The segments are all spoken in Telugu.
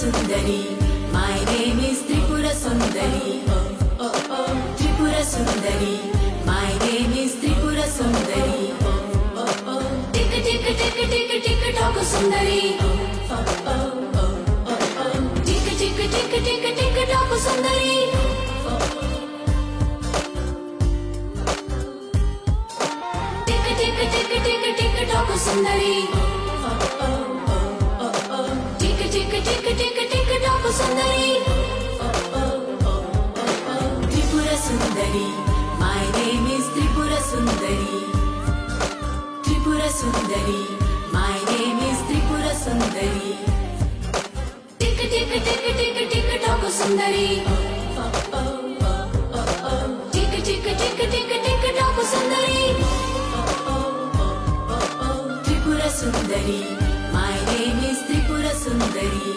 Sundari, my name is Tripura Sundari. Oh, oh, oh, Tripura Sundari, my name is Tripura Sundari. Oh, oh, oh, tick tick tick tick tick tock Sundari. Oh, oh, oh, oh, oh, tick tick tick tick tick tock Sundari. Oh, oh, tick tick tick tick tick tock Sundari. Oh, oh, oh, oh, tick tick tick tick tick tock Sundari. Oh, oh, oh, oh, oh, Tripura Sundari, my name is Tripura Sundari. Tripura Sundari, my name is Tripura Sundari. Tick tick tick tick tick tock Sundari. Oh, oh, oh, oh, oh, tick tick tick tick tick tock Sundari. Oh, oh, oh, oh, oh, Tripura Sundari, my name is Tripura Sundari.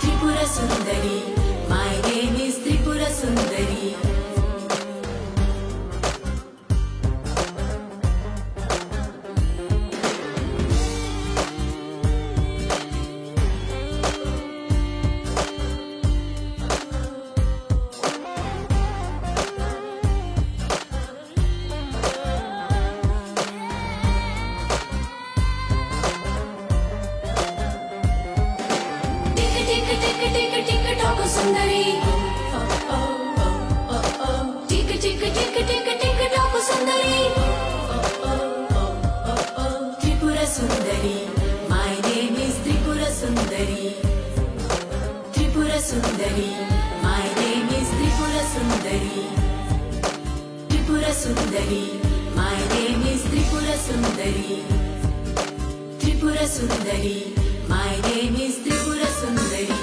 Tripura Sundari, my name is Tripura Sundari. Tick tick tick tick tick tock Sundari. Oh, oh, oh, oh, oh, tick tick tick tick tick tock Sundari. Oh, oh, oh, oh, oh, Tripura Sundari, my name is Tripura Sundari. Tripura Sundari, my name is Tripura Sundari. Tripura Sundari, my name is Tripura Sundari. Tripura Sundari, my name is Tripura Sundari.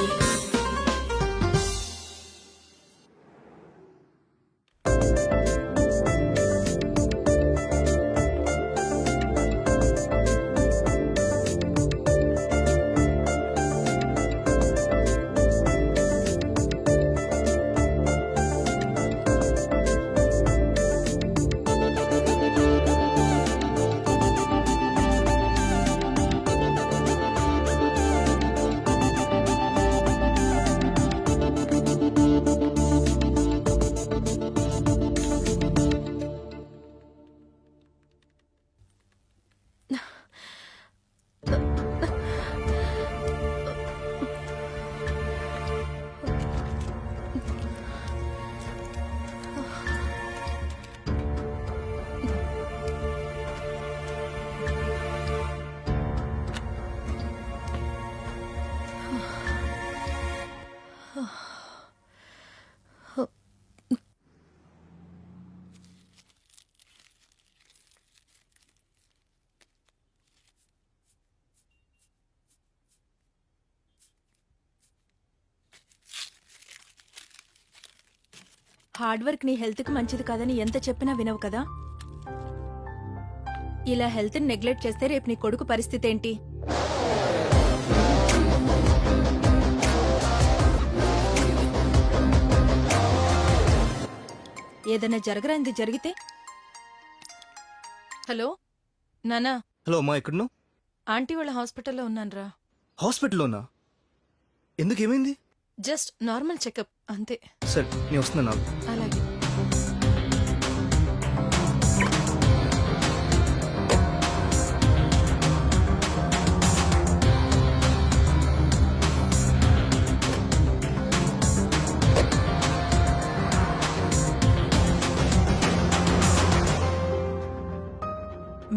Hard work నీ హెల్త్ కి మంచిది కాదని ఎంత చెప్పినా వినవు కదా. ఇలా హెల్త్ ని నెగ్లెక్ట్ చేస్తే రేపు నీ కొడుకు పరిస్థితి ఏంటి? ఏదైనా జరగరాంది జరిగితే? హలో నానా. హలో అమ్మా, ఎక్కడున్నావు? ఆంటీ వాళ్ళ హాస్పిటల్లో ఉన్నానరా. హాస్పిటల్లోనా? ఎందుకు, ఏమైంది? జస్ట్ నార్మల్ చెకప్ అంతే. సరే నేను వస్తున్నా నాకు. అలాగే.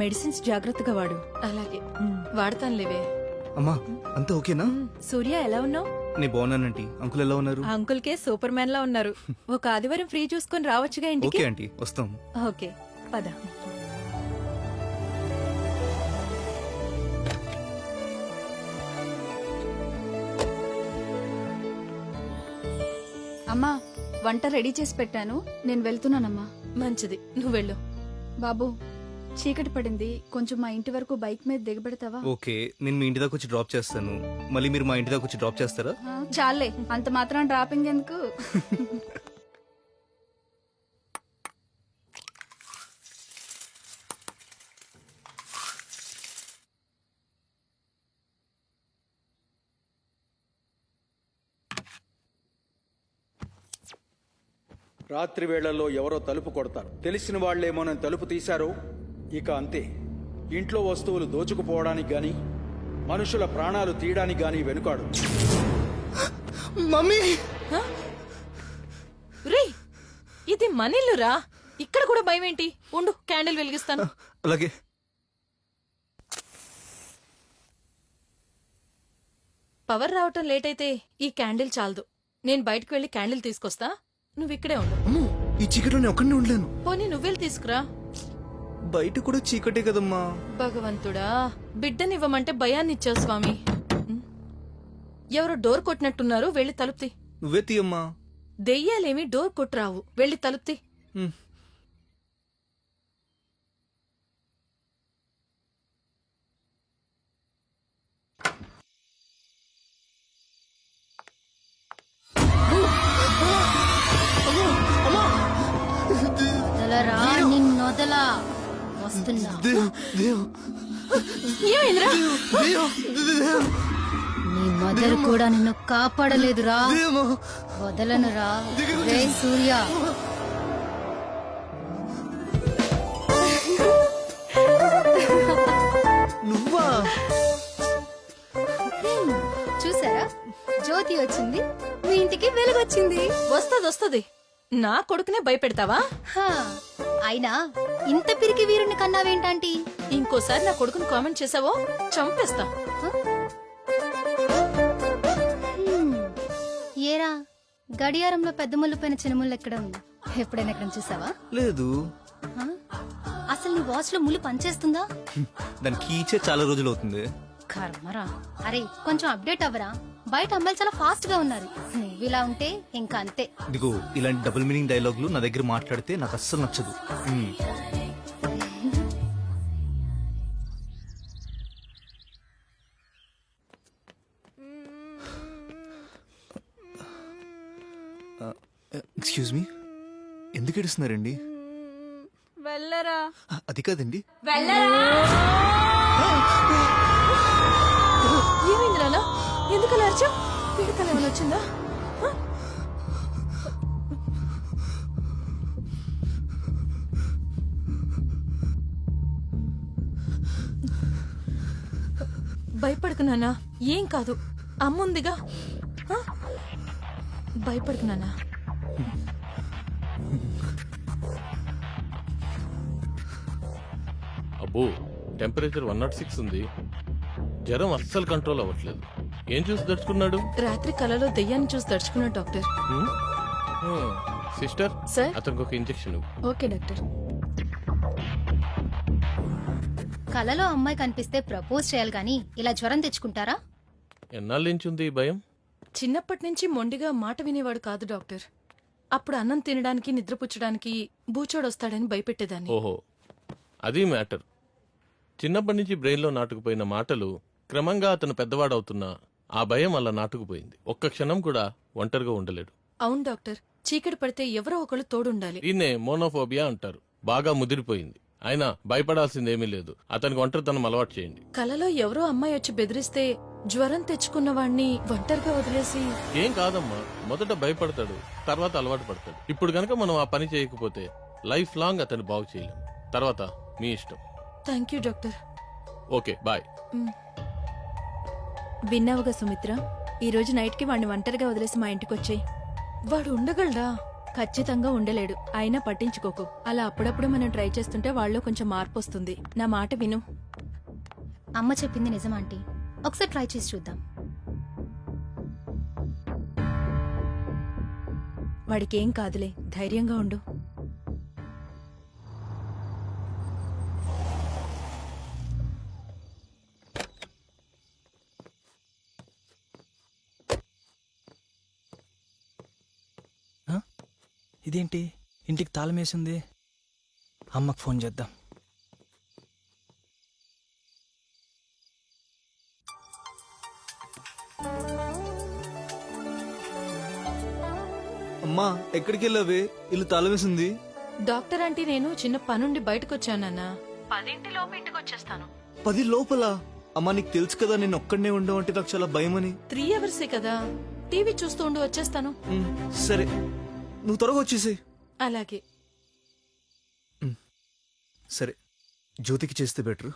మెడిసిన్స్ జాగ్రత్తగా వాడు. అలాగే వాడతానులేవే. అమ్మా అంతా ఓకేనా? సూర్య ఎలా ఉన్నావు? నీ బాగున్నానంటీ. అంకుల్ ఎలా ఉన్నారు? అంకుల్ కే సూపర్ మ్యాన్ లా ఉన్నారు. ఒక ఆదివారం ఫ్రీ చూసుకొని రావచ్చుగా ఇంటికి. ఓకే ఆంటీ, వస్తాం. ఓకే పద. అమ్మా వంట రెడీ చేసి పెట్టాను, నేను వెళ్తున్నానమ్మా. మంచిది, నువ్వు వెళ్ళు. బాబు చీకటి పడింది, కొంచెం మా ఇంటి వరకు బైక్ మీద దిగబెడతావా? ఓకే, నేను మీ ఇంటి దాకా వచ్చి డ్రాప్ చేస్తాను. మళ్ళీ మీరు మా ఇంటి దాకా వచ్చి డ్రాప్ చేస్తారా? చాలే, అంత మాత్రం డ్రాపింగ్ ఎందుకు? రాత్రి వేళల్లో ఎవరో తలుపు కొడతారు. తెలిసిన వాళ్లేమోనని తలుపు తీశారో ఇక అంతే. ఇంట్లో వస్తువులు దోచుకుపోవడానికి గాని మనుషుల ప్రాణాలు తీయడానికి గాని వెనుకాడు. మమ్మీ రే ఇది మనిల్లురా, ఇక్కడ కూడా భయం ఏంటి? ఉండు క్యాండిల్ వెలిగిస్తాను. అలాగే. పవర్ రావటం లేట్ అయితే ఈ క్యాండిల్ చాలదు. నేను బయటకు వెళ్లి క్యాండిల్ తీసుకొస్తా, నువ్వు ఇక్కడే ఉండు. అమ్మో, ఈ చీకట్లో నేను ఒక్కడినే ఉండలేను. పోనీ నువ్వెళ్ళి తీసుకురా. బయట కూడా చీకటే కదమ్మా. భగవంతుడా, బిడ్డనివ్వమంటే భయాన్ని ఇచ్చావు స్వామి. ఎవరో డోర్ కొట్టినట్టున్నారు, వెళ్ళి తలుపుతి. నువ్వే తీయమ్మా. దెయ్యాలేమి డోర్ కొట్టురావు, వెళ్ళి తలుపుతి. వదలరా నిన్నొదలా వస్తున్నా. ఏమైందిరా? నీ మదర్ కూడా నిన్ను కాపాడలేదురా. వదలనురా రే సూర్య. నువ్వా? చూసారా, జ్యోతి వచ్చింది, మీ ఇంటికి వెలుగొచ్చింది. వస్తది. నా కొడుకునే భయపెడతావా? హా, అయినా ఇంత పిరికి వీరుని కన్నావేంటాంటీ? ఇంకోసారి నా కొడుకుని కామెంట్ చేసావో చంపేస్తా. ఏరా, గడియారంలో పెద్ద ముళ్ళు పైన చిన్న ముళ్ళు ఎక్కడ ఉంది? ఎప్పుడైనా ఎక్కడ చూసావా? లేదు. హ? అసలు నీ వాచ్ లో ముళ్ళు పనిచేస్తుందా? దాని కీచే చాలా రోజులు అవుతుంది. కర్మరా. అరే కొంచెం అప్డేట్ అవ్వరా, బయట అమ్మాయిలు చాలా ఫాస్ట్ గా ఉన్నారు. నువ్వు ఇలా ఉంటే ఇంకా అంతే. ఇదిగో ఇలాంటి డబుల్ మీనింగ్ డైలాగులు నా దగ్గర మాట్లాడితే నాకు అస్సలు నచ్చదు. ఎక్స్క్యూజ్ మీ, ఎందుకు ఏడుస్తున్నారండి? వెళ్ళరా. అది కాదండి. ఏమైంది నాన్న? ఎందుకు అలా అరిచావ్? పీడకల ఏమైనా వచ్చిందా? భయపడకు నాన్న, ఏం కాదు. అమ్ముందిగా. భయపడకు నాన్న. అబ్బో, టెంపరేచర్ 106 ఉంది. జ్వరం అస్సలు కంట్రోల్ అవ్వట్లేదు. ఏం చూసి దడుచుకున్నాడు? రాత్రి కలలో దెయ్యాన్ని చూసి దడుచుకున్నాడు డాక్టర్. Sister, sir? అతనికి ఒక ఇంజెక్షన్. Okay doctor. కలలో అమ్మాయి కనిపిస్తే ప్రపోజ్ చేయాలి గాని ఇలా జ్వరం తెచ్చుకుంటారా? ఎన్నాళ్ళ నుంచి ఉంది ఈ భయం? చిన్నప్పటి నుంచి మొండిగా మాట వినేవాడు కాదు డాక్టర్. అప్పుడు అన్నం తినడానికి నిద్రపుచ్చడానికి బూచోడొస్తాడని భయపెట్టేదాన్ని. ఓహో, అది మ్యాటర్. చిన్నప్పటి నుంచి బ్రెయిన్లో నాటుకుపోయిన మాటలు క్రమంగా అతను పెద్దవాడవుతున్నా ఆ భయం అలా నాటుకుపోయింది. ఒక్క క్షణం కూడా ఒంటరిగా ఉండలేడు. అవును డాక్టర్, చీకటి పడితే ఎవరో ఒకళ్ళు తోడుండాలి. దీన్నే మోనోఫోబియా అంటారు. బాగా ముదిరిపోయింది. అయినా భయపడాల్సిందేమీ లేదు. అతనికి ఒంటరితనం అలవాటు చేయండి. కలలో ఎవరో అమ్మాయి వచ్చి బెదిరిస్తే జ్వరం తెచ్చుకున్న వాణ్ణి ఒంటరిగా వదిలేసి. ఏం కాదమ్మా, మొదట భయపడతాడు, తర్వాత అలవాటు పడతాడు. ఇప్పుడు గనక మనం ఆ పని చేయకపోతే లైఫ్ లాంగ్ అతన్ని బాగు చేయలేం. తర్వాత మీ ఇష్టం. Thank you doctor. Okay, bye. విన్నావుగా సుమిత్ర, ఈ రోజు నైట్ కి వాడిని ఒంటరిగా వదిలేసి మా ఇంటికి వచ్చాయి. వాడు ఉండగలడా? ఖచ్చితంగా ఉండలేడు. అయినా పట్టించుకోకు. అలా అప్పుడప్పుడు మనం ట్రై చేస్తుంటే వాళ్ళలో కొంచెం మార్పు వస్తుంది. నా మాట విను. అమ్మ చెప్పింది నిజం ఆంటీ, ఒకసారి ట్రై చేసి చూద్దాం. వాడికేం కాదులే, ధైర్యంగా ఉండు. ఇదేంటి ఇంటికి తాళం వేసింది? అమ్మకు ఫోన్ చేద్దాం. అమ్మా, ఎక్కడికి వెళ్ళావే? ఇల్లు తాళం వేసింది. డాక్టర్ అంటే నేను చిన్న పనుండి బయటకొచ్చానన్నా. 10 ఇంటికి వచ్చేస్తాను. 10 లోపల? అమ్మా, నీకు తెలుసు కదా నేను ఒక్కడనే ఉండవు అంటే నాకు చాలా భయం అని. 3 అవర్సే కదా, టీవీ చూస్తూ ఉండి వచ్చేస్తాను. సరే, నువ్వు త్వరగా వచ్చేసి. అలాగే. సరే జ్యోతికి చేస్తే బెటర్.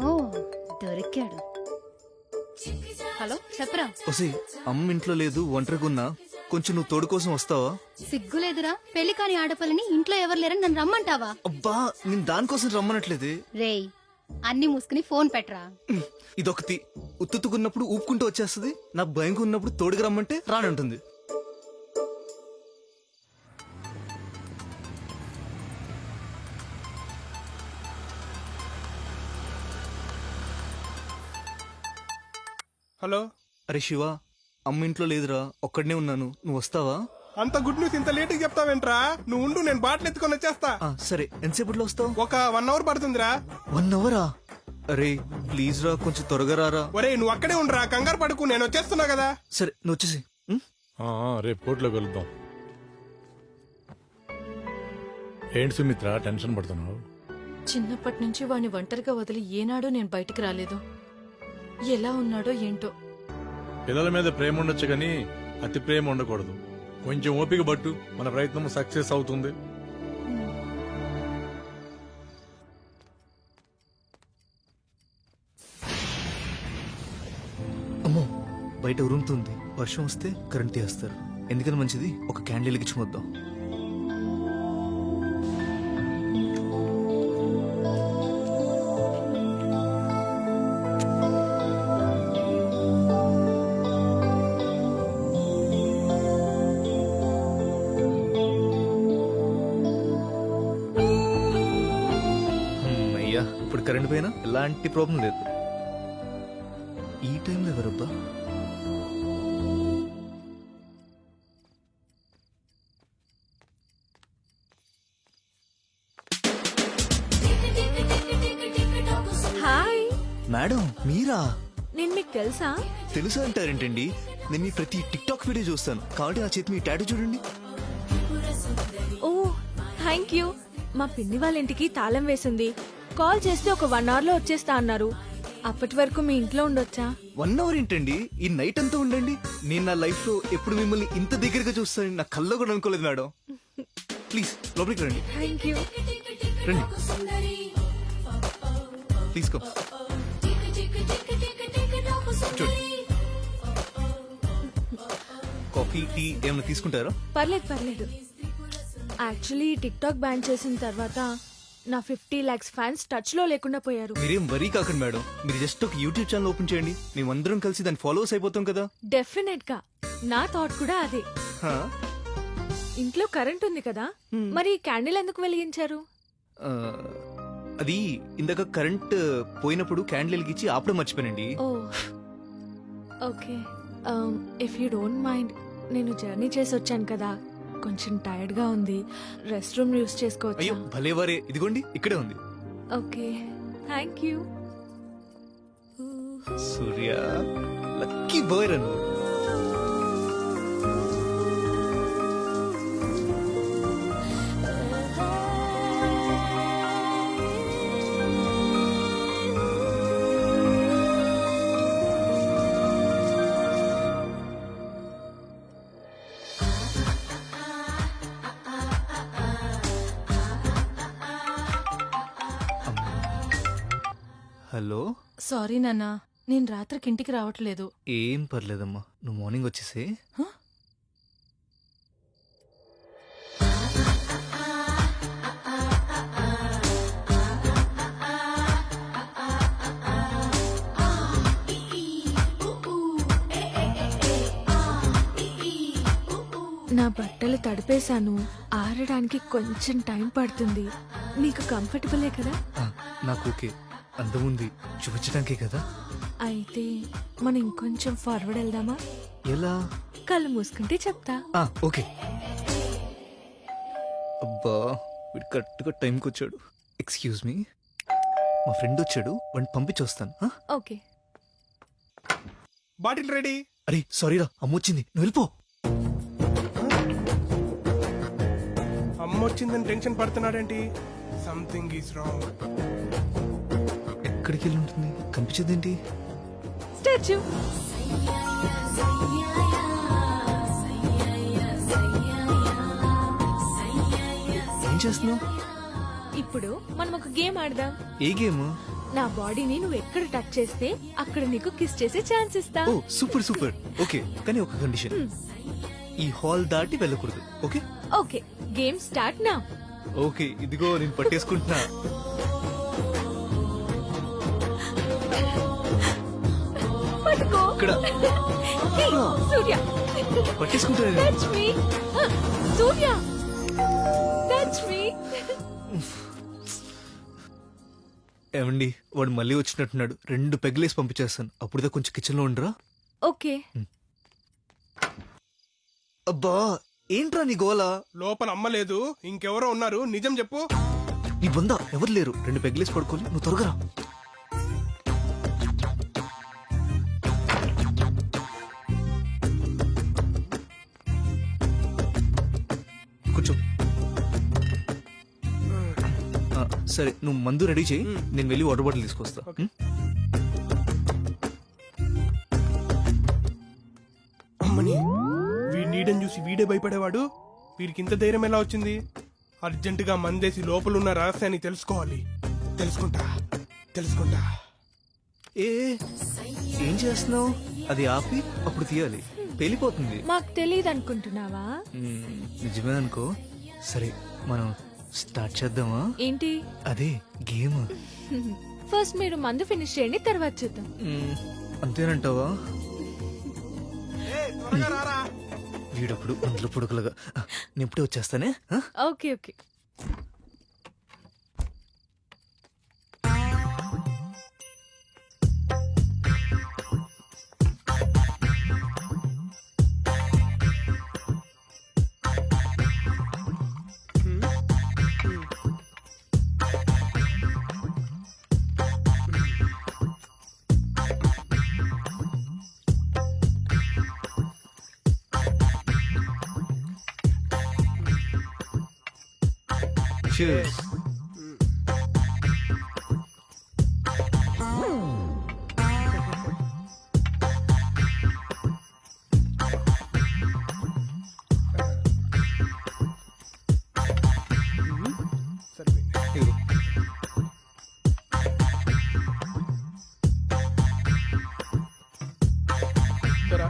ఓ దొరికాడు. హలో చెప్పరా. ఒసే అమ్మ ఇంట్లో లేదు, ఒంటరిగా ఉన్నా, కొంచెం నువ్వు తోడు కోసం వస్తావా? సిగ్గులేదురా, పెళ్లి కాని ఆడపిల్లని ఇంట్లో ఎవరు లేరని నన్ను రమ్మంటావా? అబ్బా నేను దానికోసం రమ్మనట్లేదే. రేయ్ అన్ని మూసుకుని ఫోన్ పెట్టరా. ఇదొకటి ఉత్తుతుకున్నప్పుడు ఊపుకుంటూ వచ్చేస్తుంది, నాకు భయంగా ఉన్నప్పుడు తోడుగా రమ్మంటే రానంటుంది. హలో. అరే శివ, అమ్మ ఇంట్లో లేదురా, ఒక్కడనే ఉన్నాను, నువ్వు వస్తావా? అంత గుడ్ న్యూస్ ఇంత లేట్ చెప్తావేంట్రా? నువ్వు ఉండు, నేను బాటిల్ ఎత్తుకొని వచ్చేస్తా. సరే ఎంతసేపట్లో వస్తావు? ఒక 1 అవర్ పడుతుందిరా. 1 అవరా? అరే ప్లీజ్ రా, కొంచెం త్వరగా రారా. ఒరే నువ్వు అక్కడే ఉండరా, కంగారు పడుకు, నేను వచ్చేస్తున్నా కదా. సరే నువ్వు వచ్చేసి. రేపు కోర్టులో కలుద్దాం. ఏంటి సుమిత్ర టెన్షన్ పడుతున్నావు? చిన్నప్పటి నుంచి వాడిని ఒంటరిగా వదిలి ఏనాడో నేను బయటికి రాలేదు. ఎలా ఉన్నాడో ఏంటో. పిల్లల మీద ప్రేమ ఉండొచ్చు కానీ అతి ప్రేమ ఉండకూడదు. కొంచెం ఓపిక పట్టు, మన ప్రయత్నం సక్సెస్ అవుతుంది. అమ్మో బయట ఉరుముతుంది, వర్షం వస్తే కరెంట్ తీస్తారు. ఎందుకని మంచిది, ఒక క్యాండిల్ వెలిగించి వద్దాం. అయ్యా ఇప్పుడు కరెంట్ పోయినా ఎలాంటి ప్రాబ్లం లేదు. ఈ టైంలో ఎవరబ్బా? హాయ్, మేడం మీరా? నేను మీకు తెలుసా? తెలుసా అంటారేంటండి, నేను మీ ప్రతి టిక్ టాక్ వీడియో చూస్తాను, కాబట్టి నా చేతి మీ టాటూ చూడండి. ఓ థ్యాంక్ యూ. మా పిన్ని వాళ్ళ ఇంటికి తాళం వేసింది. కాల్ చేస్తే ఒక 1 అవర్ లో వచ్చేస్తా అన్నారు. అప్పటి వరకు మీ ఇంట్లో ఉండొచ్చా? 1 అవర్ ఏంటండి, ఈ నైట్ అంతా ఉండండి. నేను నా లైఫ్ లో ఎప్పుడు మిమ్మల్ని ఇంత దగ్గరగా చూస్తానని నా కల్లో కూడా అనుకోలేదు మేడం. ప్లీజ్ లోపలికి రండి. Thank you. రండి తీసుకో. కాఫీ టీ ఏమైనా తీసుకుంటారా? పర్లేదు పర్లేదు. యాక్చువల్లీ టిక్ టాక్ బ్యాన్ చేసిన తర్వాత నా 50 lakhs ఫ్యాన్స్ టచ్ లో లేకుండా పోయారు. మీరేం వరీ కాకండి మేడం, మీరు జస్ట్ ఒక యూట్యూబ్ ఛానల్ ఓపెన్ చేయండి, మేమందరం కలిసి దాని ఫాలోవర్స్ అయిపోతాం కదా. డెఫినెట్ గా నా థాట్ కూడా అదే. హా? ఇంట్లో కరెంట్ ఉంది కదా, మరి క్యాండిల్ ఎందుకు వెలిగించారు? ఆ, అది ఇందాక కరెంట్ పోయినప్పుడు క్యాండిల్ వెలిగించి ఆపడం మర్చిపోయానండి. Oh okay. If you don't mind, నేను జర్నీ చేసి వచ్చాను కదా, కొంచెం టైర్డ్ గా ఉంది, రెస్ట్ రూమ్ యూస్ చేసుకోవచ్చా? అయ్యో భలేవారే, ఇదిగోండి ఇక్కడే ఉంది. Okay thank you. Surya lucky boy run. Hello. Sorry నాన్న, నేను రాత్రికి ఇంటికి రావట్లేదు. ఏం పర్లేదమ్మా, నువ్వు మార్నింగ్ వచ్చేసే. నా బట్టలు తడిపేశాను, ఆరడానికి కొంచెం టైం పడుతుంది. నీకు కంఫర్టబులే కదా? నాకు ఓకే, అందముంది చూపించడానికే కదా. అయితే మనం ఇంకొంచెం ఫార్వర్డ్ వెళ్దామా? ఎలా? కళ్ళు మూసుకుంటే చెప్తా. ఓకే. అబ్బా వీడు కరెక్ట్గా టైంకి వచ్చాడు. ఎక్స్క్యూజ్ మీ, మా ఫ్రెండ్ వచ్చాడు, వాడిని పంపించి వస్తాను. ఓకే. Bottle ready. అరే సారీరా, అమ్మ వచ్చింది, నువ్వు వెళ్ళిపో. అమ్మ వచ్చిందని టెన్షన్ పడుతున్నాడేంటి? Something is wrong. ఎక్కడికి వెళ్ళి ఉంటుంది కనిపించదేంటి? స్టాచ్యూ. ఏం చేస్తున్నావు? ఇప్పుడు మనం ఒక గేమ్ ఆడదాం. ఏ గేమ్? నా బాడీని నువ్వు ఎక్కడ టచ్ చేస్తే అక్కడ నీకు కిస్ చేసే ఛాన్స్ ఇస్తా. ఓ సూపర్ సూపర్. ఓకే కానీ ఒక కండిషన్, ఈ హాల్ దాటి వెళ్ళకూడదు. ఓకే ఓకే, గేమ్ స్టార్ట్ నా. ఓకే ఇదిగో నేను పట్టేసుకుంటున్నా. పట్టుకో. ఇక్కడ Hey, సూర్య, పట్టేసుకుంటా. Touch me. Surya, touch me. ఏమండి వాడు మళ్ళీ వచ్చినట్టున్నాడు. 2 పెగ్గులేసి పంపించేస్తాను. అప్పుడుదా కొంచెం కిచెన్ లో ఉండరా? ఓకే. అబ్బా ఏంట్రా నీ గోలా? లోపల అమ్మలేదు, ఇంకెవరో ఉన్నారు, నిజం చెప్పు. నీ బొందా ఎవరు లేరు. 2 పెగ్గులేసి పడుకోవాలి. నువ్వు త్వరగా రా. కూర్చో. సరే నువ్వు మందు రెడీ చేయి, నేను వెళ్ళి వాటర్ బాటిల్ తీసుకొస్తా. అమ్మని, వీడి నీడని చూసి వీడే భయపడేవాడు. వీడికి ఇంత ధైర్యం ఎలా వచ్చింది? అర్జెంటుగా మందేసి లోపలున్న రహస్యాన్ని తెలుసుకోవాలి. తెలుసుకుంటా. ఏ ఏం చేస్తున్నావు? అది ఆపి అప్పుడు తీయాలి, పేలిపోతుంది. మాకు తెలియదు అనుకుంటున్నావా? నిజమే అనుకో. సరే మనం స్టార్ట్ చేద్దామా? ఏంటి? అదే గేమ్. ఫస్ట్ మీరు మందు ఫినిష్ చేయండి, తర్వాత చూద్దాం. అంతేనంటావా? త్వరగా రారా. వీడప్పుడు అందులో పుడుకులుగా. నేను ఇప్పుడే వచ్చేస్తానే. Okay okay. Cheers. సరిపోయింది. ఇదిగో. సరా.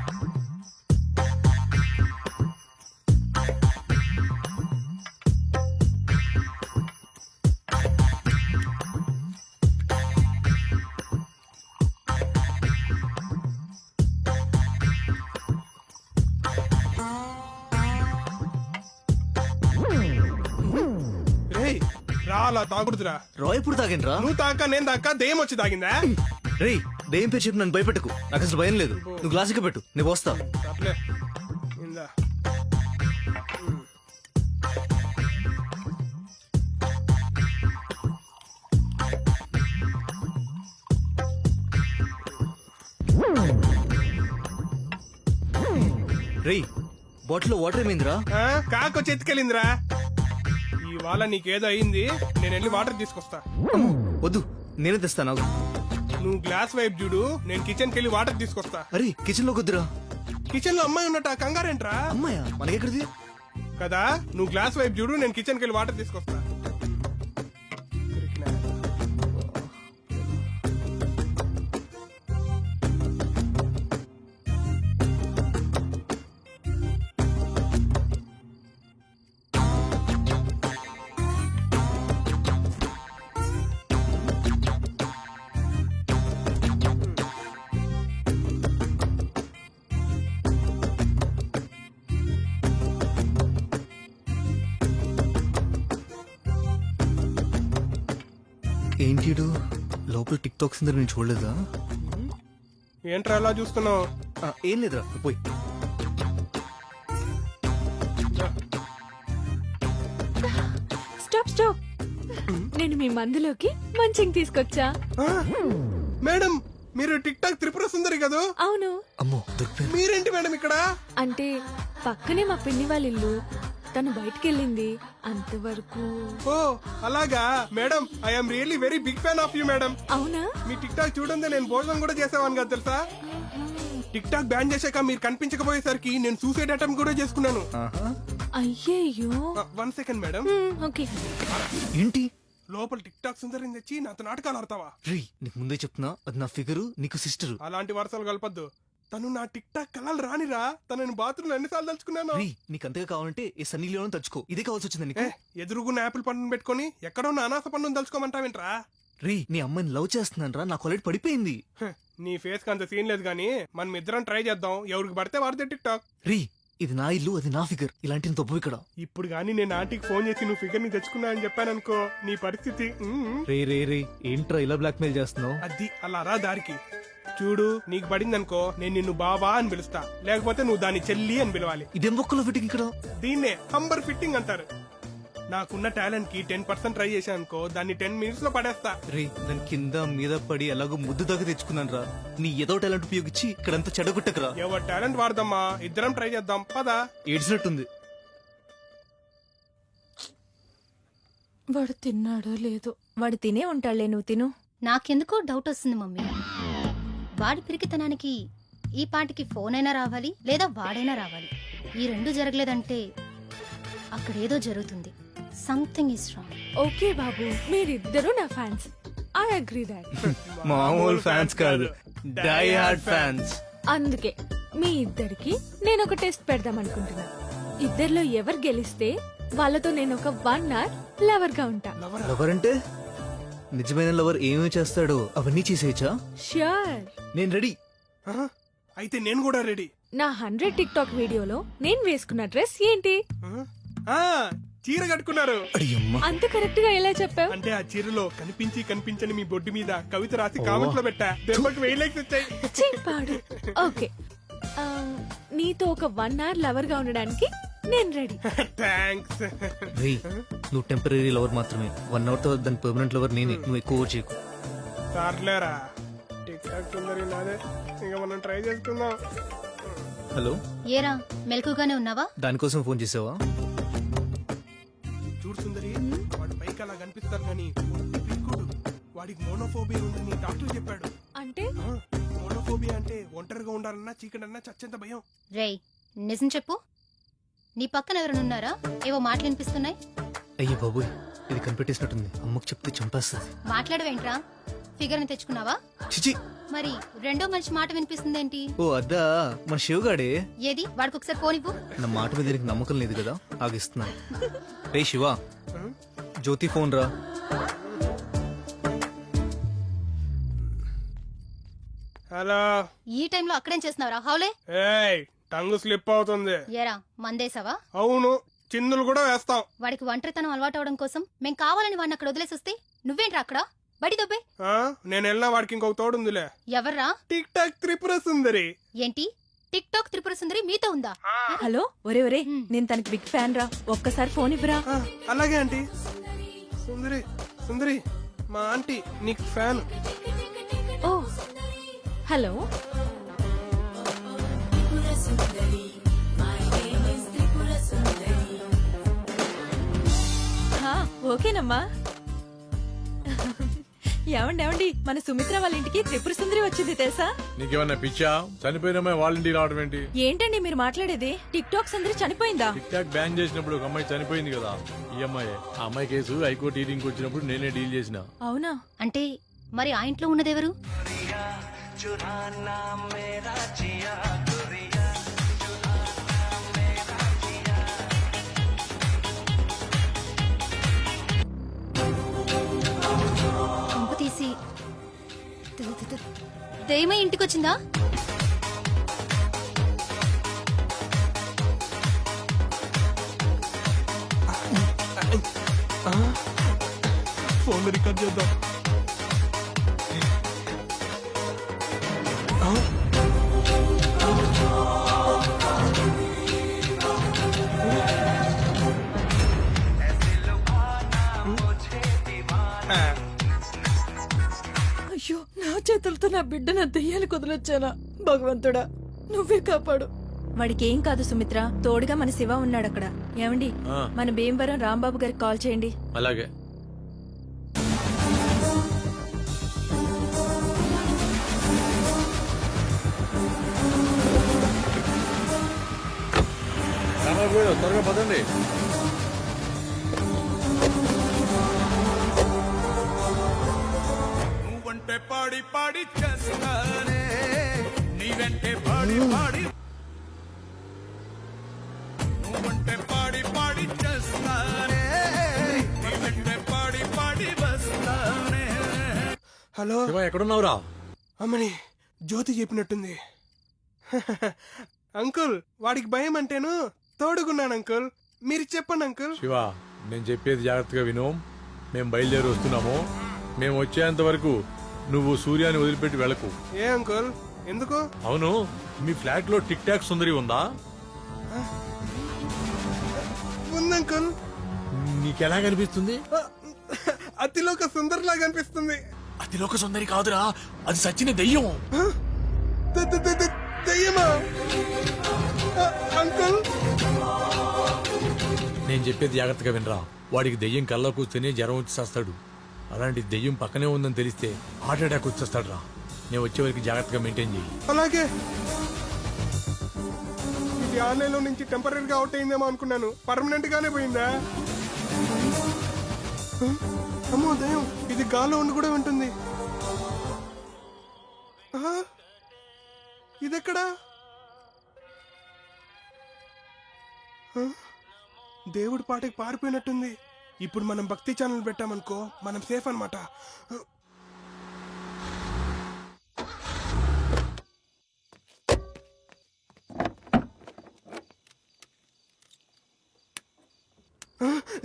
రేయ్, రా, అలా తాగుడుతురా. రాయ్ ఎప్పుడు తాగండి రా. నువ్వు తాక నేను తాక దెయ్యం వచ్చి తాగిందా? రేయ్ దెయ్యం పేరు చెప్పి నన్ను భయపెట్టకు. నాకు అసలు భయం లేదు. నువ్వు గ్లాసుకి పెట్టు, నేను వస్తా. సర్లే, ఇందా. రేయ్ బాటిల్లో వాటర్ ఏమైందిరా? కాకొచ్చి ఎత్తుకెళ్ళిందిరా. ఇవాళ నీకేదో అయింది, నేను వెళ్ళి వాటర్ తీసుకొస్తా. అమ్మో, వద్దు నేనే తెస్తాను. ఆగు. నువ్వు గ్లాస్ వైపు చూడు, నేను కిచెన్ కెళ్ళి వాటర్ తీసుకొస్తా. అరే కిచెన్ లో కొద్దురా. కిచెన్ లో అమ్మాయి ఉన్నట్ట, కంగారేంట్రా? అమ్మాయా? మనకెక్కడిది? కదా, నువ్వు గ్లాస్ వైపు చూడు, నేను కిచెన్ కెళ్ళి వాటర్ తీసుకొస్తా. ఏంటి లోపల టిక్ టాక్స్ నేను చూడలేదా? ఏంట్రా అలా చూస్తున్నావు? ఏం లేదురా, నువ్వు పోయి. Stop stop. నేను మీ మందులోకి మంచిని తీసుకొచ్చా. మేడం, మీరు టిక్ టాక్ త్రిపుర సుందరి కదా? అవును. అమ్మో దొరికిపోయింది. మీరేంటి మేడం ఇక్కడ? అంటే పక్కనే మా పిన్ని వాళ్ళ ఇల్లు. తను బయటికెళ్ళింది అంతవరకు. ఓ అలాగా madam, I'm really very big fan of you madam. అవునా? మీ టిక్ టాక్ చూడండి, నేను భోజనం కూడా చేసేవాను కదా తెలుసా. టిక్ టాక్ బ్యాన్ చేశాక మీరు కనిపించకపోయేసరికి నేను సూసైడ్ అటెంప్ట్ కూడా చేసుకున్నాను. అయ్యయ్యో. 1 సెకండ్ మేడం. ఓకే. ఏంటి లోపల టిక్ టాక్ సుందరిని తెచ్చి నాతో నాటకాలు ఆడతావా? రీ నీకు ముందే చెప్తున్నా, అది నా ఫిగరు, నీకు సిస్టరు. అలాంటి వరుసలు కలపద్దు. తను నా టిక్ టాక్ కళలు రానిరా. తనని బాత్రూమ్ ఎన్నిసార్లు తలుచుకున్నాను. రీ నీకు అంతగా కావాలంటే ఈ సన్నీ లియోన్ తలుచుకో, ఇదే కావాల్సి వచ్చింది నీకు. ఎదురుగున్న యాపిల్ పండును పెట్టుకొని ఎక్కడో నా అనాస పండును తలుచుకోమంటావేంట్రా? రీ నీ అమ్మాయిని లవ్ చేస్తున్నాను రా, నాకు ఆల్రెడీ పడిపోయింది. నీ ఫేస్ కి అంత సీన్ లేదు కానీ మనం ఇద్దరం ట్రై చేద్దాం. ఎవరికి పడితే వాడితే టిక్ టాక్. రీ ఇది నా ఇల్లు, అది నా ఫిగర్, ఇలాంటి తప్పు ఇక్కడ. ఇప్పుడు గానీ నేను ఆంటీకి ఫోన్ చేసి నువ్వు ఫిగర్ ని తెచ్చుకున్నా అని చెప్పాననుకో, నీ పరిస్థితి రే రే రే ఏంట్రా ఇలా బ్లాక్ మెయిల్ చేస్తున్నావు? అది అలా రా దారికి. చూడు, నీకు పడిందనుకో నేను నిన్ను బావా అని పిలుస్తా, లేకపోతే నువ్వు దాన్ని చెల్లి అని పిలవాలి. ఇదేం బొక్కలో ఫిట్టింగ్ ఇక్కడ? దీన్నే హంబర్ ఫిట్టింగ్ అంటారు. నాకున్న టాలెంట్ కి 10% ట్రై చేశాను అనుకో, దాన్ని 10 minutes లో పడేస్తా. రే దాని కింద మీద పడి ఎలాగో ముద్దు దాకా తెచ్చుకున్నాను రా. నీ ఏదో టాలెంట్ ఉపయోగించి ఇక్కడంతా చెడగొట్టకరా. ఎవరి టాలెంట్ వాడదమ్మా, ఇద్దరం ట్రై చేద్దాం పదా. ఏడ్చినట్టుంది. వాడు తిన్నాడో లేదో. వాడు తినే ఉంటాడులే, నువ్వు తిను. నాకెందుకో డౌట్ వస్తుంది మమ్మీ. వాడి పిరికితనానికి ఈ పాటికి ఫోన్ అయినా రావాలి, లేదా వాడైనా రావాలి. ఈ రెండు జరగలేదంటే అక్కడేదో జరుగుతుంది. Something is wrong. ఓకే బాబు, మీరిద్దరూ నా ఫ్యాన్స్. I agree that. మామూలు ఫ్యాన్స్ కాదు, డై హార్డ్ ఫ్యాన్స్. అందుకే మీ ఇద్దరికి నేను ఒక టెస్ట్ పెడదాం అనుకుంటున్నా. ఇద్దరిలో ఎవరు గెలిస్తే వాళ్ళతో నేను ఒక 1 hour లవర్ గా ఉంటా. లవర్ అంటే నిజమైన లవర్ ఏమేమి చేస్తాడో అవన్నీ చేసేయచ్చా? ష్యూర్. నేను రెడీ. అయితే నేను కూడా రెడీ. నా 100 టిక్ టాక్ వీడియోలో నేను వేసుకున్న డ్రెస్ ఏంటి? చీర కట్టుకున్నారు. అంత కరెక్ట్ గా ఎలా చెప్పావు? అంటే ఆ చీరలో కనిపించి కనిపించని మీ బొడ్డు మీద కవిత రాసి కామెంట్ లో పెట్టా. దెబ్బకి 1000 likes వచ్చాయి. చింపాడు. ఓకే, నీతో ఒక 1 hour లవర్ గా ఉండడానికి నేను రెడీ. థ్యాంక్స్. రే నువ్వు టెంపరీ లవర్ మాత్రమే, 1 hour తర్వాత దాని పర్మనెంట్ లవర్ నేనే. నువ్వు ఎక్కువ చేయకు. సర్లేరా, టిక్ టాక్ సుందరి నాదే. ఇంకా మనం ట్రై చేసుకుందాం. హలో, ఏరా మెలకుగానే ఉన్నావా? దానికోసం ఫోన్ చేసావా? చూడు సుందరి, వాడు పైకి అలా కనిపిస్తారు కానీ వాడికి మోనోఫోబియా ఉందని డాక్టర్ చెప్పాడు. అంటే మోనోఫోబియా అంటే ఒంటరిగా ఉండాలన్నా చీకటన్నా చచ్చేంత భయం. రేయ్ నిజం చెప్పు, నీ పక్కన ఎవరనున్నారా? ఏవో మాటలు వినిపిస్తున్నాయి. అయ్యో బాబోయ్, ఇది కనిపెట్టేసినట్టుంది. అమ్మకు చెప్తే చంపేస్తుంది. మాట్లాడవేంట్రా? ఫిగర్ ని తెచ్చుకున్నావా? చిచి. మరి రెండో మనిషి మాట వినిపిస్తుందేంటి? ఓ అద్దా, మన శివగాడే. ఏది? వాడికి ఒకసారి ఫోన్ ఇవ్వు. నా మాట మీద నీకు నమ్మకం లేదు కదా, ఆగిస్తున్నా. రే శివ, జ్యోతి ఫోన్ రా. హలో. ఈ టైంలో అక్కడేం చేస్తున్నావురా హౌలే? ఏయ్, టంగు స్లిప్ అవుతుంది. ఏరా మందేసావా? అవును, చిందులు కూడా వేస్తాం. వాడికి ఒంటరితనం అలవాటు అవడం కోసం మేం కావాలని వాడిని అక్కడ వదిలేసి వస్తే నువ్వేంట్రా అక్కడ బడి దొబ్బే? నేను వెళ్ళినా వాడికి ఇంకొక తోడుందిలే. ఎవర్రా? Tick talk Tripura Sundari. ఏంటి టిక్ టాక్ త్రిపుర సుందరి మీతో ఉందా? హలో, ఒరే ఒరే, నేను తనకి బిగ్ ఫ్యాన్ రా, ఒక్కసారి ఫోన్ ఇవ్వరా. అలాగే ఆంటీ. సుందరి సుందరి, మా ఆంటీ నీకు ఫ్యాన్. ఓ హలో. ఓకేనమ్మా. ఏమండి, మన సుమిత్ర వాళ్ళ ఇంటికి త్రిపుర సుందరి వచ్చింది తెలుసా? నీకేమన్నా పిచ్చా? చనిపోయిన అమ్మాయి వాళ్ళ ఇంటికి రావడం ఏంటి? ఏంటండి మీరు మాట్లాడేది? టిక్ టాక్ సుందరి చనిపోయిందా? టిక్ టాక్ బ్యాన్ చేసినప్పుడు ఒక అమ్మాయి చనిపోయింది కదా, ఈ అమ్మాయి. ఆ అమ్మాయి కేసు హైకోర్టు హీరింగ్ వచ్చినప్పుడు నేనే డీల్ చేసిన. అవునా? అంటే మరి ఆ ఇంట్లో ఉన్నదెవరు? తీసి దయమై ఇంటికొచ్చిందా? ఫోన్ రికార్డ్ చేద్దాం. అయ్యో, నా చేతులతో నా బిడ్డను దెయ్యాలు కుదలొచ్చానా? భగవంతుడా, నువ్వే కాపాడు. వాడికి ఏం కాదు సుమిత్ర, తోడుగా మన శివ ఉన్నాడు అక్కడ. ఏమండి, ఆ. మన భీమవరం రాంబాబు గారికి కాల్ చేయండి. అలాగే. త్వరగా పదండి. నువ్వంటే పాడి పాడి చేస్తానే నీ వెంటే పాడి పాడి నువ్వంటే పాడి పాడి చేస్తానే నీ వెంటే పాడి పాడి వస్తానే. హలో శివ ఎక్కడున్నావురా? అమ్మని జ్యోతి చెప్పినట్టుంది. అంకుల్ వాడికి భయం అంటేను తోడుగున్నాను అంకుల్, మీరు చెప్పండి అంకుల్. శివ నేను చెప్పేది జాగ్రత్తగా విను. మేము బయలుదేరి వస్తున్నాము. మేము వచ్చేంత వరకు నువ్వు సూర్యాన్ని వదిలిపెట్టి వెళ్ళకు. ఏ అంకుల్ ఎందుకు? అవును, మీ ఫ్లాట్ లో టిక్ టాక్ సుందరి ఉందా? ఉంది అంకుల్. నీకెలా కనిపిస్తుంది? అతిలోక సుందర్లాగా అనిపిస్తుంది. అతిలోక సుందరి కాదురా, అది సచిన దెయ్యం. దెయ్యమా అంకుల్? నేను చెప్పేది జాగ్రత్తగా వినరా. వాడికి దెయ్యం కల్లా కూర్చొని జ్వరం వచ్చి చేస్తాడు. అలాంటి దెయ్యం పక్కనే ఉందని తెలిస్తే హార్ట్ అటాక్ వచ్చేస్తాడు రా. నేను వచ్చే వరకు జాగ్రత్తగా మెయింటైన్ చేయి. అలాగే. ఇది ఆన్లైన్ లో నుంచి టెంపరీగా అవుట్ అయిందేమో అనుకున్నాను, పర్మనెంట్ గానే పోయిందా? అమ్మో దయ్యం, ఇది గాల్లో ఉండి కూడా ఉంటుంది. ఇదెక్కడా? దేవుడి పాటకి పారిపోయినట్టుంది. ఇప్పుడు మనం భక్తి ఛానల్ పెట్టామనుకో మనం సేఫ్ అన్నమాట.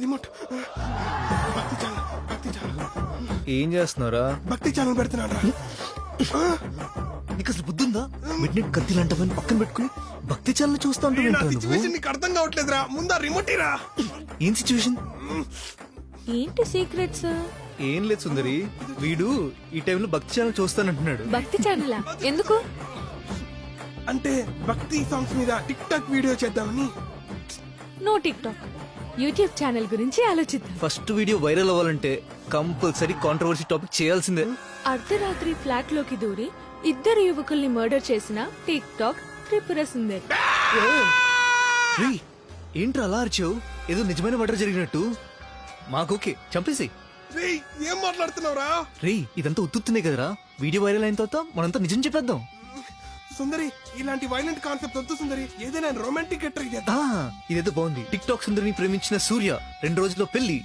రిమోట్. భక్తి ఛానల్, భక్తి ఛానల్. ఏం చేస్తున్నారా? భక్తి ఛానల్ పెడుతున్నాడు. నీకు అసలు బుద్ధి ఉందా? మిడ్ నైట్ కత్తిలు అంటామని పక్కన పెట్టుకుని భక్తి ఛానల్ చూస్తా సిచ్యువేషన్ నీకు అర్థం కావట్లేదురా. ముందా రిమోట్ ఇరా. ఏం సిచ్యువేషన్? ఏంటి సీక్రెట్స్? ఏం లేదు సుందరి, వీడు ఈ టైంలో భక్తి ఛానల్ చూస్తానంటున్నాడు. భక్తి ఛానలా? ఎందుకు? అంటే భక్తి సాంగ్స్ మీద టిక్ టాక్ వీడియో చేద్దామని. No TikTok, YouTube channel గురించి ఆలోచిద్దాం. ఫస్ట్ వీడియో వైరల్ అవ్వాలంటే కంపల్సరీ కాంట్రవర్సీ టాపిక్ చేయాల్సిందే. అర్ధరాత్రి ఫ్లాట్ లోకి దూరి ఇద్దరు యువకుల్ని మర్డర్ చేసిన టిక్ టాక్ త్రిపుర సుందరి. రేయ్, ఏంట్రా అలా అరిచావు? ఏదో నిజమైన మర్డర్ జరిగినట్టు. మాకోకే, చంపేసి. రేయ్ ఏం మాట్లాడుతున్నావురా? రేయ్, ఇదంతా ఉత్తునే కదరా. వీడియో వైరల్ అయిన తర్వాత మనంతా నిజం చెప్పేద్దాం. సుందరి, ఇలాంటి వైలెంట్ కాన్సెప్ట్ వద్దు సుందరి. ఏదైనా రొమాంటిక్ ట్రై చేద్దాం. ఇదేదో బాగుంది. టిక్ టాక్ సుందరిని ప్రేమించిన సూర్య 2 రోజుల్లో పెళ్లి.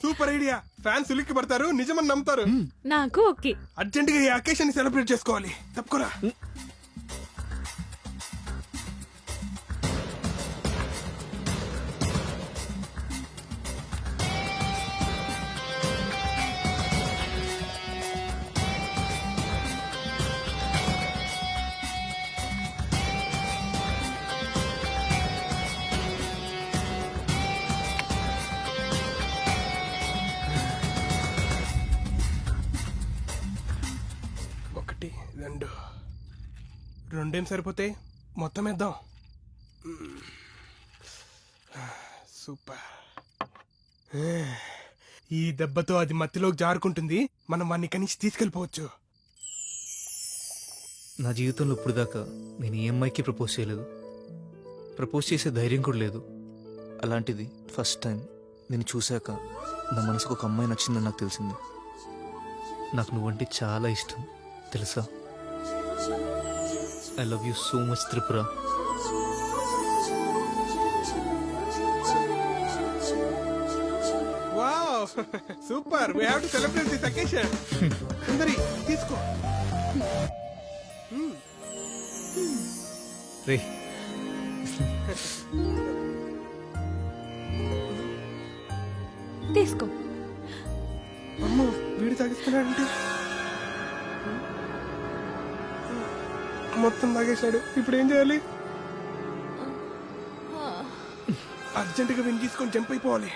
Super idea. ఫ్యాన్స్ ఉలిక్కి పడతారు, నిజమని నమ్ముతారు. నాకు ఓకే. అర్జెంట్ గా ఈ అకేషన్ సెలబ్రేట్ చేసుకోవాలి. తప్పుకోరా. ఒకటి, రెండేం సరిపోతే మొత్తం వేద్దాం. సూపర్. ఈ దెబ్బతో అది మత్తిలోకి జారుకుంటుంది. మనం వాడిని ఇక్కడి నుంచి తీసుకెళ్ళిపోవచ్చు. నా జీవితంలో ఇప్పుడు దాకా నేను ఈ అమ్మాయికి ప్రపోజ్ చేయలేదు. ప్రపోజ్ చేసే ధైర్యం కూడా లేదు. అలాంటిది ఫస్ట్ టైం నేను చూశాక నా మనసుకు ఒక అమ్మాయి నచ్చిందని నాకు తెలిసింది. నాకు నువ్వంటే చాలా ఇష్టం తెలుసా. I love you so much Tripura. Wow super. We have to celebrate this occasion. Sundari తీసుకో. రే, తీసుకో. అమ్మో వీడు తాగిస్తున్నాడంటే మొత్తం తాగేశాడు. ఇప్పుడు ఏం చేయాలి? అర్జెంటుగా విని తీసుకొని జంప్ అయిపోవాలి.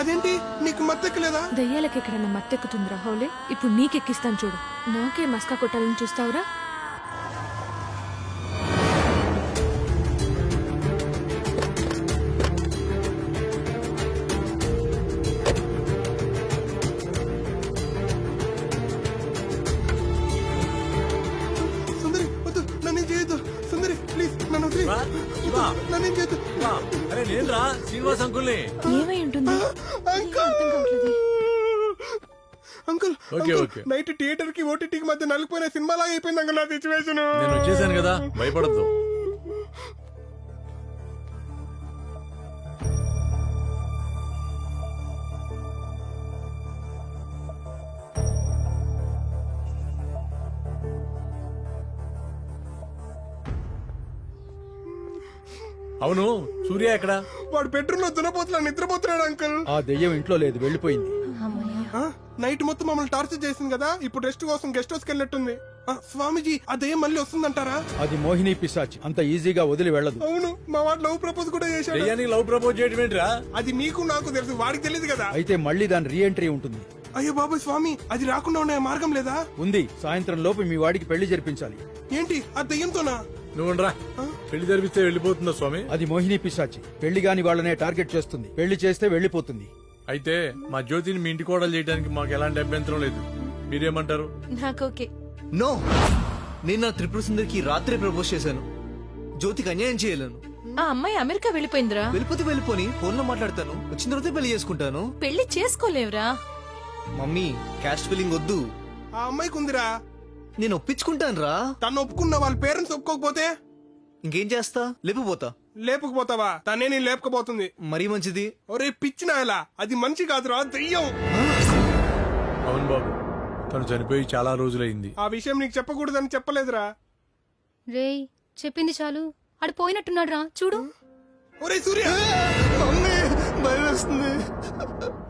అది అదేంటి నీకు మత్తెక్కలేదా? దయ్యాలకి ఎక్కడన్నా మత్తెక్కుతుందిరా హోలే. ఇప్పుడు నీకెక్కిస్తాను చూడు. నాకే మస్కా కొట్టాలని చూస్తావురా? సుందరి వద్దు, నన్నేం చేయొద్దు. సుందరి ప్లీజ్ నన్ను వదిలి. నన్నేం చేయొద్దు. అరే నేను రా శ్రీనివాస్ అంకుల్ని. ఏమై ఉంటుంది? Uncle uncle okay, uncle, okay. Night theatre కి ఓటీటీకి మధ్య నలిగిపోయిన సినిమా లాగా అయిపోయింది అంకుల్ నా సిచ్యువేషన్. నేను వచ్చేసాను కదా, భయపడద్దు. అవును సూర్య ఎక్కడ? వాడు బెడ్రూమ్ లో దున్నపోతున్నా నిద్రపోతున్నాడు అంకుల్. ఆ దెయ్యం ఇంట్లో లేదు, వెళ్ళిపోయింది. ఆ, నైట్ మొత్తం మమ్మల్ని టార్చర్ చేసింది కదా, ఇప్పుడు రెస్ట్ కోసం గెస్ట్ హౌస్ కి వెళ్ళినట్టుంది. ఆ, స్వామీజీ ఆ దెయ్యం మళ్ళీ వస్తుందంటారా? అది మోహిని పిశాచి, అంత ఈజీగా వదిలి వెళ్ళదు. అవును, మా వాడు లవ్ ప్రపోజ్ కూడా చేశాడు. దెయ్యానికి లవ్ ప్రపోజ్ చేయడం ఏంట్రా? అది నీకు నాకు తెలుసు, వాడికి తెలియదు కదా. అయితే మళ్ళీ దాని రీఎంట్రీ ఉంటుంది. అయ్యో బాబాయ్ స్వామి, అది రాకుండా ఉండే మార్గం లేదా? ఉంది. సాయంత్రం లోపు మీ వాడికి పెళ్లి జరిపించాలి. ఏంటి ఆ దెయ్యంతోనా? నువ్వురా, పెళ్లి జరిపిస్తే వెళ్ళిపోతుందా స్వామి? అది మోహిని పిశాచి, పెళ్లి గాని వాళ్ళనే టార్గెట్ చేస్తుంది. పెళ్లి చేస్తే వెళ్ళిపోతుంది. అయితే మా జ్యోతిని మీ ఇంటి కోడలు చేయడానికి మాకు ఎలాంటి అభ్యంతరం లేదు. మీరేమంటారు? నాకు ఓకే. నో, నేను నా త్రిపుర సుందరికి రాత్రే ప్రపోజ్ చేశాను. జ్యోతికి అన్యాయం చేయలేను. ఆ అమ్మాయి అమెరికా వెళ్ళిపోయిందిరా. వెళ్ళిపోతే వెళ్ళిపోని, ఫోన్ లో మాట్లాడతాను. వచ్చిన తర్వాత పెళ్లి చేసుకుంటాను. పెళ్లి చేసుకోలేవురా. మమ్మీ, క్యాస్ట్ ఫీలింగ్ వద్దు. ఆ అమ్మాయికి ఉందిరా. నేను ఒప్పించుకుంటాను రా. తను ఒప్పుకున్న వాళ్ళ పేరెంట్స్ ఒప్పుకోకపోతే ఇంకేం చేస్తా? లేకపోతా. లేపుకుపోతావా? తనే నేను లేపకపోతుంది. మరీ మంచిది. ఒరే పిచ్చిన ఇలా, అది మనిషి కాదురా, దెయ్యం. అవును బాబు, తను చనిపోయి చాలా రోజులైంది. ఆ విషయం నీకు చెప్పకూడదని చెప్పలేదురా. రేయ్ చెప్పింది చాలు, ఆడు పోయినట్టున్నాడు రా చూడు. ఒరే సూర్య, భయం వేస్తుంది.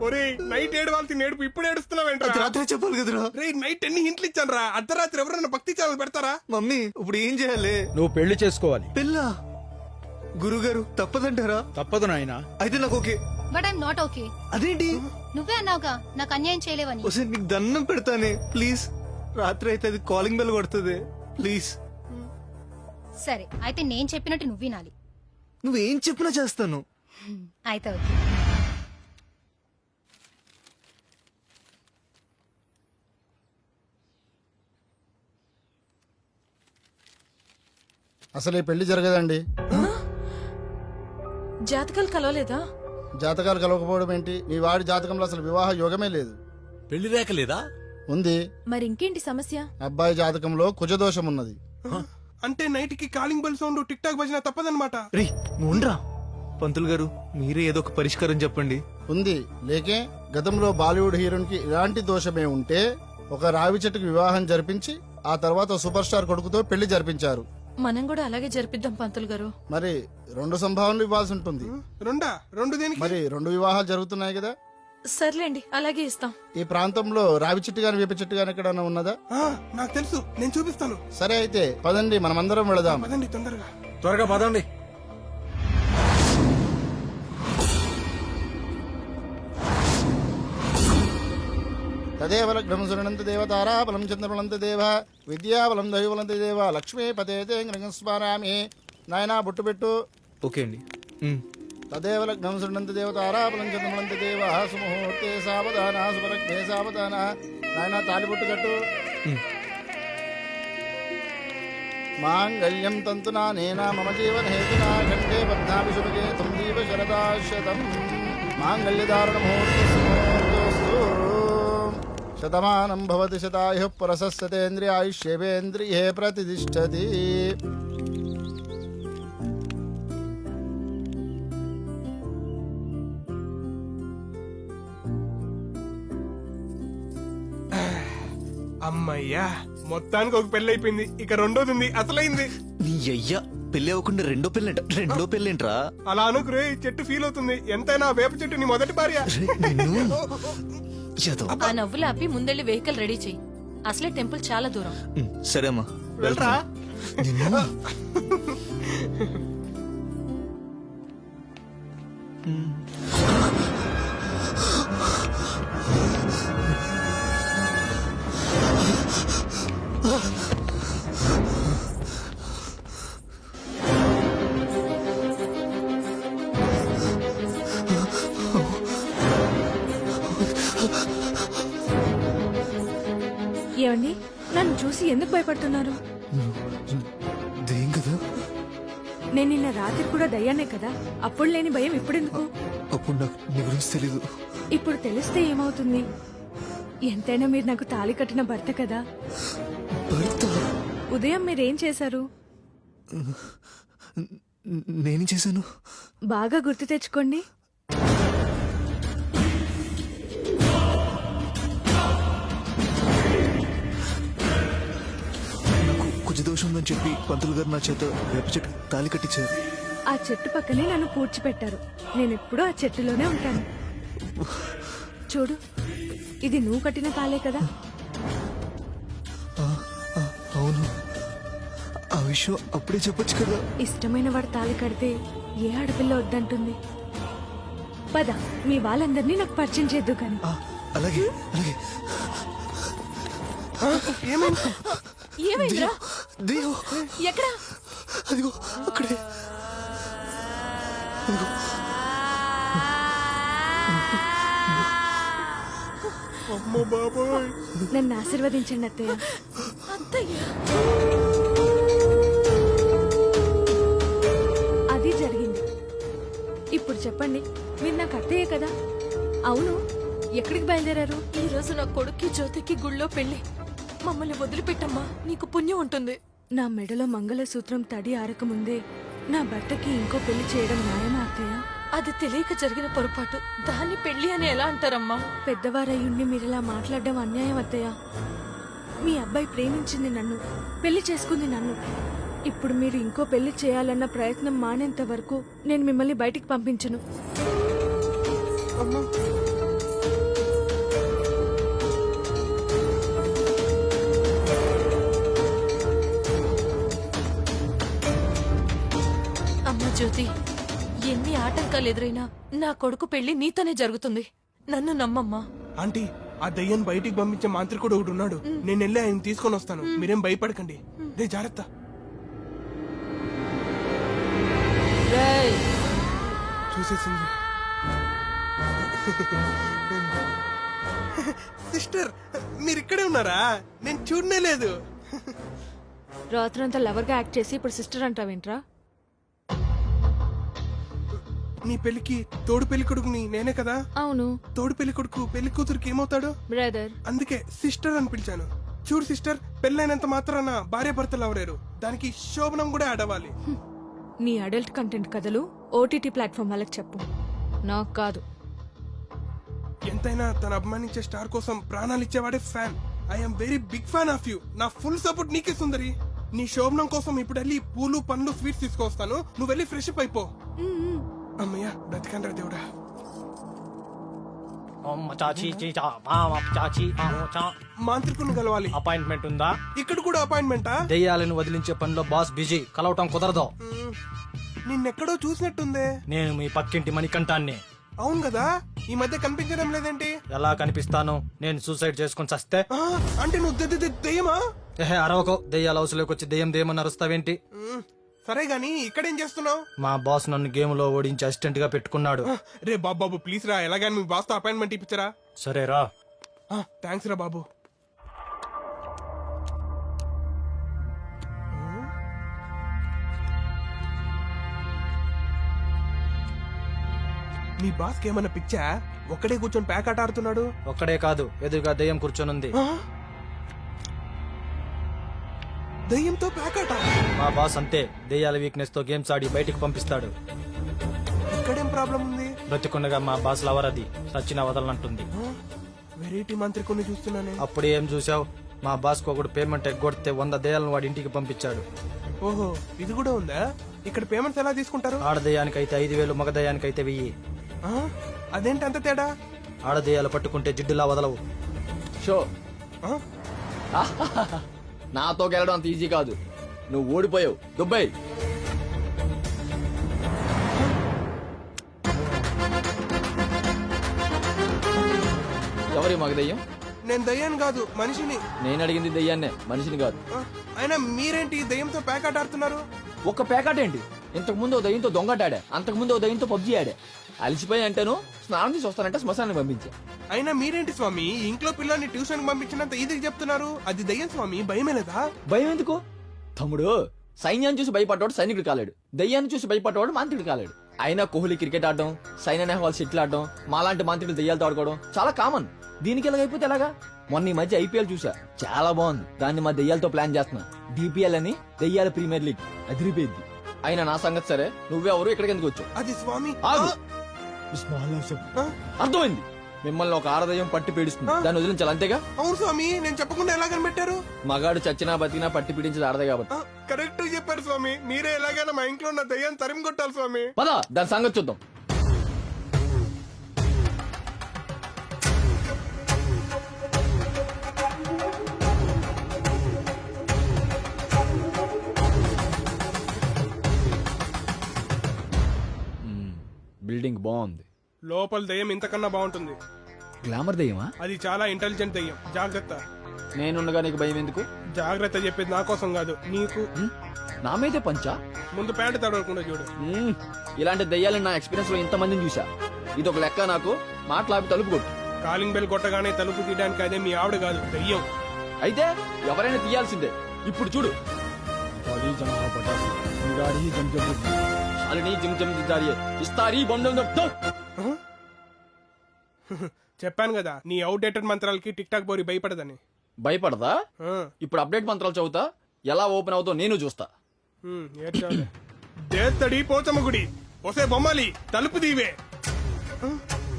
ఒరే నైట్ ఏడవాల్సి నేడుపు ఇప్పుడు ఏడుస్తున్నావేంట్రా? అది రాత్రే చెప్పాలి కదరా. రే నైట్ ఎన్ని హింట్లు ఇచ్చాను రా. అర్ధరాత్రి ఎవరైనా భక్తి ఛానల్ పెడతారా? మమ్మీ, ఇప్పుడు ఏం చేయాలి? నువ్వు పెళ్లి చేసుకోవాలి. పెళ్ళా? గురుగారు తప్పదంటారా? తప్పదు నాయనా. అయితే నాకు okay. But I'm not okay. అదేంటి? నువ్వే అన్నావుగా నాకు అన్యాయం చేయలేవని. ఒకసారి నీకు దండం పెడతానే ప్లీజ్. రాత్రి అయితే అది కాలింగ్ బెల్ కొడుతుంది ప్లీజ్. సరే అయితే నేను చెప్పినట్టు నువ్వు వినాలి. నువ్వేం చెప్పినా చేస్తాను. అయితే ఓకే. అసలు ఈ పెళ్లి జరగదండి. జాతకాలు కలవలేదా? జాతకాలు కలవకపోవడం ఏంటి? మీ వాడి జాతకంలో అసలు వివాహ యోగమే లేదు. పెళ్లి రేఖ లేదా? ఉంది. మరి ఇంకేంటి సమస్య? అబ్బాయి జాతకంలో కుజదోషం ఉన్నది. అంటే నైట్ కి calling bell sound tick talk భజన తప్పదన్నమాట. రే నువ్వురా పంతులు గారు, మీరే ఏదో ఒక పరిష్కారం చెప్పండి. ఉంది. లేకే గతంలో బాలీవుడ్ హీరోయిన్ కి ఇలాంటి దోషమే ఉంటే ఒక రావి చెట్టుకు వివాహం జరిపించి ఆ తర్వాత సూపర్ స్టార్ కొడుకుతో పెళ్లి జరిపించారు. మనం కూడా అలాగే జరిపిద్దాం పంతులు గారు. మరి 2 సంభావనలు ఇవ్వాల్సి ఉంటుంది. రెండు దేనికి? మరి 2 వివాహాలు జరుగుతున్నాయి కదా. సర్లేండి, అలాగే ఇస్తాం. ఈ ప్రాంతంలో రావి చెట్టు గాని వేప చెట్టు గాని ఎక్కడన్నా ఉన్నదా? ఆ, నాకు తెలుసు, నేను చూపిస్తాను. సరే అయితే పదండి, మనమందరం వెళదాం. పదండి తొందరగా. త్వరగా పదండి. తదేవ లగ్నం సునంత దేవ తారాబలం చంద్రబలంత దేవ విద్యాబలం దైవబలంత దేవ లక్ష్మీ పతేతే స్మరామి. నాయనా బొట్టు పెట్టు. ఓకే అండి. తదేవ లగ్నం సునంత దేవ తారాబలం చంద్రబలంత దేవ సుముహూర్తే సావధాన సుపరగ్నే సావధాన. నాయనా తాలి బొట్టు కట్టు. మాంగళ్యం తంతునా నేనా మమ జీవన హేతునా కంఠే పద్నాభి శుభగే తుందీవ శరదాశతం. మాంగళ్యధారణ ముహూర్తస్తు. శతమానం భవతి శతాయుః పురసస్యతేంద్రియాయుష్యేవేంద్రియే ప్రతిష్టతి. అమ్మయ్యా, మొత్తానికి ఒక పెళ్లి అయిపోయింది. ఇక రెండోది ఉంది, అసలైంది. నీ అయ్యా, పెళ్లి అవ్వకుండా రెండో పెళ్ళేంట్రా? అలా అనుకురే, చెట్టు ఫీల్ అవుతుంది. ఎంతైనా వేప చెట్టు నీ మొదటి భార్య. ఆ నవ్వులు ఆపి ముందెళ్ళి వెహికల్ రెడీ చెయ్యి. అసలే టెంపుల్ చాలా దూరం. సరే అమ్మా, వెళ్ళరా? ఏమండి నన్ను చూసి ఎందుకు భయపడుతున్నారు? దెయ్యం కదా? నేను నిన్న రాత్రి కూడా దయ్యానే కదా, అప్పుడు లేని భయం ఇప్పుడెందుకు? అప్పుడు నాకు నీ గురించి తెలీదు. ఇప్పుడు తెలిస్తే ఏమవుతుంది? ఎంతైనా మీరు నాకు తాళి కట్టిన భర్త కదా. భర్త? ఉదయం మీరేం చేశారు? నేనేం చేశాను? బాగా గుర్తు తెచ్చుకోండి. నాకు కొంచెం దోషం ఉందని చెప్పి పంతులు గారు నా చేత వేప చెట్టు తాళి కట్టించారు. ఆ చెట్టు పక్కనే నన్ను పూడ్చిపెట్టారు. నేనెప్పుడూ ఆ చెట్టులోనే ఉంటాను. చూడు, ఇది నువ్వు కట్టిన తాళే కదా. అవును, ఆ విషయం అప్పుడే చెప్పొచ్చు కదా. ఇష్టమైన వాడు తాళి కడితే ఏ ఆడపిల్ల వద్దంటుంది? పద, మీ వాళ్ళందరినీ నాకు పరిచయం చేద్దు కానీ. అలాగే అలాగే. ఏమైందిరా? దెయ్యం ఎక్కడా? అదిగో అక్కడే. అదిగో. అమ్మో బాబోయ్. నన్ను ఆశీర్వదించండి అత్తయ్య. అది జరిగింది. ఇప్పుడు చెప్పండి, మీరు నాకు అత్తయ్య కదా? అవును, ఎక్కడికి బయలుదేరారు? ఈ రోజు నా కొడుక్కి జ్యోతికి గుళ్ళో పెళ్లి. మమ్మల్ని వదిలిపెట్టమ్మా, నీకు పుణ్యం ఉంటుంది. నా మెడలో మంగళసూత్రం తడి ఆరకముందే నా భర్తకి ఇంకో పెళ్లి చేయడం న్యాయమా అత్తయ్య? అది తెలియక జరిగిన పొరపాటు, దాన్ని పెళ్లి అని ఎలా అంటారమ్మా? పెద్దవారయ్యుండి మీరిలా మాట్లాడడం అన్యాయం అత్తయ్య. మీ అబ్బాయి ప్రేమించింది నన్ను, పెళ్లి చేసుకుంది నన్ను. ఇప్పుడు మీరు ఇంకో పెళ్లి చేయాలన్న ప్రయత్నం మానేంత వరకు నేను మిమ్మల్ని బయటికి పంపించను. అమ్మ జ్యోతి, ఎన్ని ఆటంకాలు ఎదురైనా నా కొడుకు పెళ్లి నీతోనే జరుగుతుంది. నన్ను నమ్మమ్మా. ఆంటీ, ఆ దయ్యాన్ని బయటికి పంపించే మాంత్రికుడు ఒకడు ఉన్నాడు. నేను వెళ్ళి ఆయన తీసుకొని వస్తాను. మీరేం భయపడకండి. రే జాగ్రత్త. చూసేసింది. సిస్టర్, మీరు ఇక్కడే ఉన్నారా? నేను చూడనే లేదు. రాత్రంతా లవర్గా యాక్ట్ చేసి ఇప్పుడు సిస్టర్ అంటావేంట్రా? నీ పెళ్లికి తోడు పెళ్లి కొడుకుని నేనే కదా? అవును. తోడు పెళ్లి కొడుకు పెళ్లి కూతురికి ఏమవుతాడు? బ్రదర్. అందుకే సిస్టర్ అని పిలిచాను. చూడు సిస్టర్, పెళ్ళైనంత మాత్రాన భార్య భర్తలు అవరేరు. దానికి శోభనం కూడా ఆడవాలి. నీ అడల్ట్ కంటెంట్ కథలు ఓటీటీ ప్లాట్ఫామ్ వాళ్ళకి చెప్పు, నాకు కాదు. ఎంతైనా తన అభిమానించే స్టార్ కోసం ప్రాణాలు ఇచ్చేవాడే fan. I'm very big fan of you. నా ఫుల్ సపోర్ట్ నీకే సుందరి. నీ శోభనం కోసం ఇప్పుడు వెళ్ళి పూలు పండ్లు స్వీట్స్ తీసుకొస్తాను. నువ్వు వెళ్ళి ఫ్రెష్ అప్ అయిపో. అమ్మయ్యా, బ్రతికండ్రా దేవుడా. మాంత్రికుని కలవాలి. అపాయింట్మెంట్ ఉందా? ఇక్కడ కూడా అపాయింట్మెంటా? దెయ్యాలను వదిలించే పనిలో బాస్ బిజీ, కలవటం కుదరదు. నిన్నెక్కడో చూసినట్టుందే. నేను మీ పక్కింటి మణికంఠాన్ని. అవును కదా, ఈ మధ్య కనిపించడం లేదేంటి? ఎలా కనిపిస్తాను? నేను సూసైడ్ చేసుకుని చస్తే. అంటే నువ్వు దెయ్యమా? అరవకో, దెయ్యాల హౌస్లోకి వచ్చి దెయ్యం దెయ్యమని అరుస్తావేంటి? సరే గాని ఇక్కడేం చేస్తున్నావు? మా బాస్ నన్ను గేమ్ లో ఓడించి అసిస్టెంట్ గా పెట్టుకున్నాడు. రే బాబు ప్లీజ్ రా, ఎలాగని మీ బాస్ తో అపాయింట్మెంట్ ఇప్పించరా? సరేరా. థ్యాంక్స్ రా బాబు. మీ బాస్ కి ఏమన్నా పిచ్చా? ఒక్కడే కూర్చొని ప్యాక్ ఆట ఆడుతున్నాడు. ఒక్కడే కాదు, ఎదురుగా దెయ్యం కూర్చొనుంది. దయ్యంతో ప్యాక్ ఆట? మా బాస్ అంతే, దెయ్యాల వీక్నెస్ తో గేమ్స్ ఆడి బయటికి పంపిస్తాడు. ఇక్కడేం ప్రాబ్లం ఉంది? బ్రతికుండగా మా బాస్ లవర్ అది, సచిన వదలనంటుంది. వెరైటీ మంత్రికుని చూస్తున్నానే. అప్పుడు ఏం చూసావు? మా బాస్ కు ఒకడు పేమెంట్ ఎగ్గొడితే 100 దెయ్యాలను వాడి ఇంటికి పంపించాడు. ఓహో, ఇది కూడా ఉందా? ఇక్కడ పేమెంట్స్ ఎలా తీసుకుంటారు? ఆడదయ్యానికైతే 5,000, మగ దయ్యానికైతే 1000. అదేంటి అంత తేడా? ఆడదయ్యాలు పట్టుకుంటే జిడ్డులా వదలవు. షో నాతో గెలడం అంత ఈజీ కాదు. నువ్వు ఓడిపోయావు. దుబాయ్ మగ దెయ్యం? నేను దయ్యాన్ని కాదు మనిషిని. నేను అడిగింది దెయ్యాన్నే, మనిషిని కాదు. అయినా మీరేంటి దయ్యంతో పేకాట ఆడుతున్నారు? ఒక్క పేకాట ఏంటి? ఇంతకు ముందు ఓ దయ్యంతో దొంగట ఆడా, అంతకు ముందు ఓ దయ్యంతో పబ్జీ ఆడా. అలిసిపోయి అంటేను స్నానం చేసి వస్తానంటే శ్మశానానికి పంపించా. అయినా మీరేంటి స్వామి ఇంట్లో పిల్లల్ని ట్యూషన్ పంపించినంత ఈజీగా చెప్తున్నారు? అది దయ్యం స్వామి, భయమే లేదా? భయం ఎందుకు తమ్ముడు? సైన్యాన్ని చూసి భయపడ్డాడు సైనికుడు కాలేడు, దయ్యాన్ని చూసి భయపడ్డాడు మాంత్రికుడు కాలేడు. అయినా కోహ్లీ క్రికెట్ ఆడడం, సైనా నెహ్వాల్ షటిల్ ఆడడం, మాలాంటి మాంత్రికులు దయ్యాలతో ఆడుకోవడం చాలా కామన్. దీనికి ఎలాగైపోతే ఎలాగా? మొన్న ఈ మధ్య ఐపీఎల్ చూసా, చాలా బాగుంది. దాన్ని మా దెయ్యాలతో ప్లాన్ చేస్తున్నా. డిపిఎల్ అని దెయ్యాల ప్రీమియర్ లీగ్, అదిరిపోయింది. అయినా నా సంగతి సరే, నువ్వెవరు ఇక్కడికి ఎందుకు వచ్చావు? అది స్వామి ఆగు. అర్థమైంది, మిమ్మల్ని ఒక ఆడదయ్యం పట్టి పీడిస్తుంది, దాన్ని వదిలించాలి అంతేగా? అవును స్వామి, నేను చెప్పకుండా ఎలా కనిపెట్టారు? మగాడు చచ్చినా బతికినా పట్టి పీడించేది ఆడదే కాబట్టి. కరెక్ట్ చెప్పారు స్వామి. మీరే ఎలాగైనా మా ఇంట్లో ఉన్న దయ్యాన్ని తరిమి కొట్టాలి స్వామి. పద దాని సంగతి చూద్దాం. బిల్డింగ్ బాగుంది. లోపల దయ్యం ఇంతకన్నా బాగుంటుంది. గ్లామర్ దయ్యమా? అది చాలా ఇంటెలిజెంట్ దయ్యం. జాగ్రత్త. నేనుండగా నీకు భయం ఎందుకు? జాగ్రత్త చెప్పేది నా కోసం కాదు, నీకు. నా మీదే పంచా? ముందు ప్యాంటు తడవకుండా చూడు. ఇలాంటి దయ్యాలను నా ఎక్స్పీరియన్స్ లో ఇంతమందిని చూసా. ఇది ఒక లెక్క. నాకు మాట్లాపి తలుపు కొట్టు. కాలింగ్ బెల్ కొట్టగానే తలుపు తీయడానికి అదే మీ ఆవిడ కాదు, దయ్యం. అయితే ఎవరైనా తీయాల్సిందే. ఇప్పుడు చూడు. చెప్పాను కదా నీ అవుట్డేటెడ్ మంత్రాలకి టిక్ టాక్ బోరి భయపడదని. భయపడదా? ఇప్పుడు అప్డేట్ మంత్రాలు చదువుతా, ఎలా ఓపెన్ అవుతో నేను చూస్తా. దేత్తడి పోచమ్మ గుడి, ఒసే బొమ్మాలి తలుపు దీవే.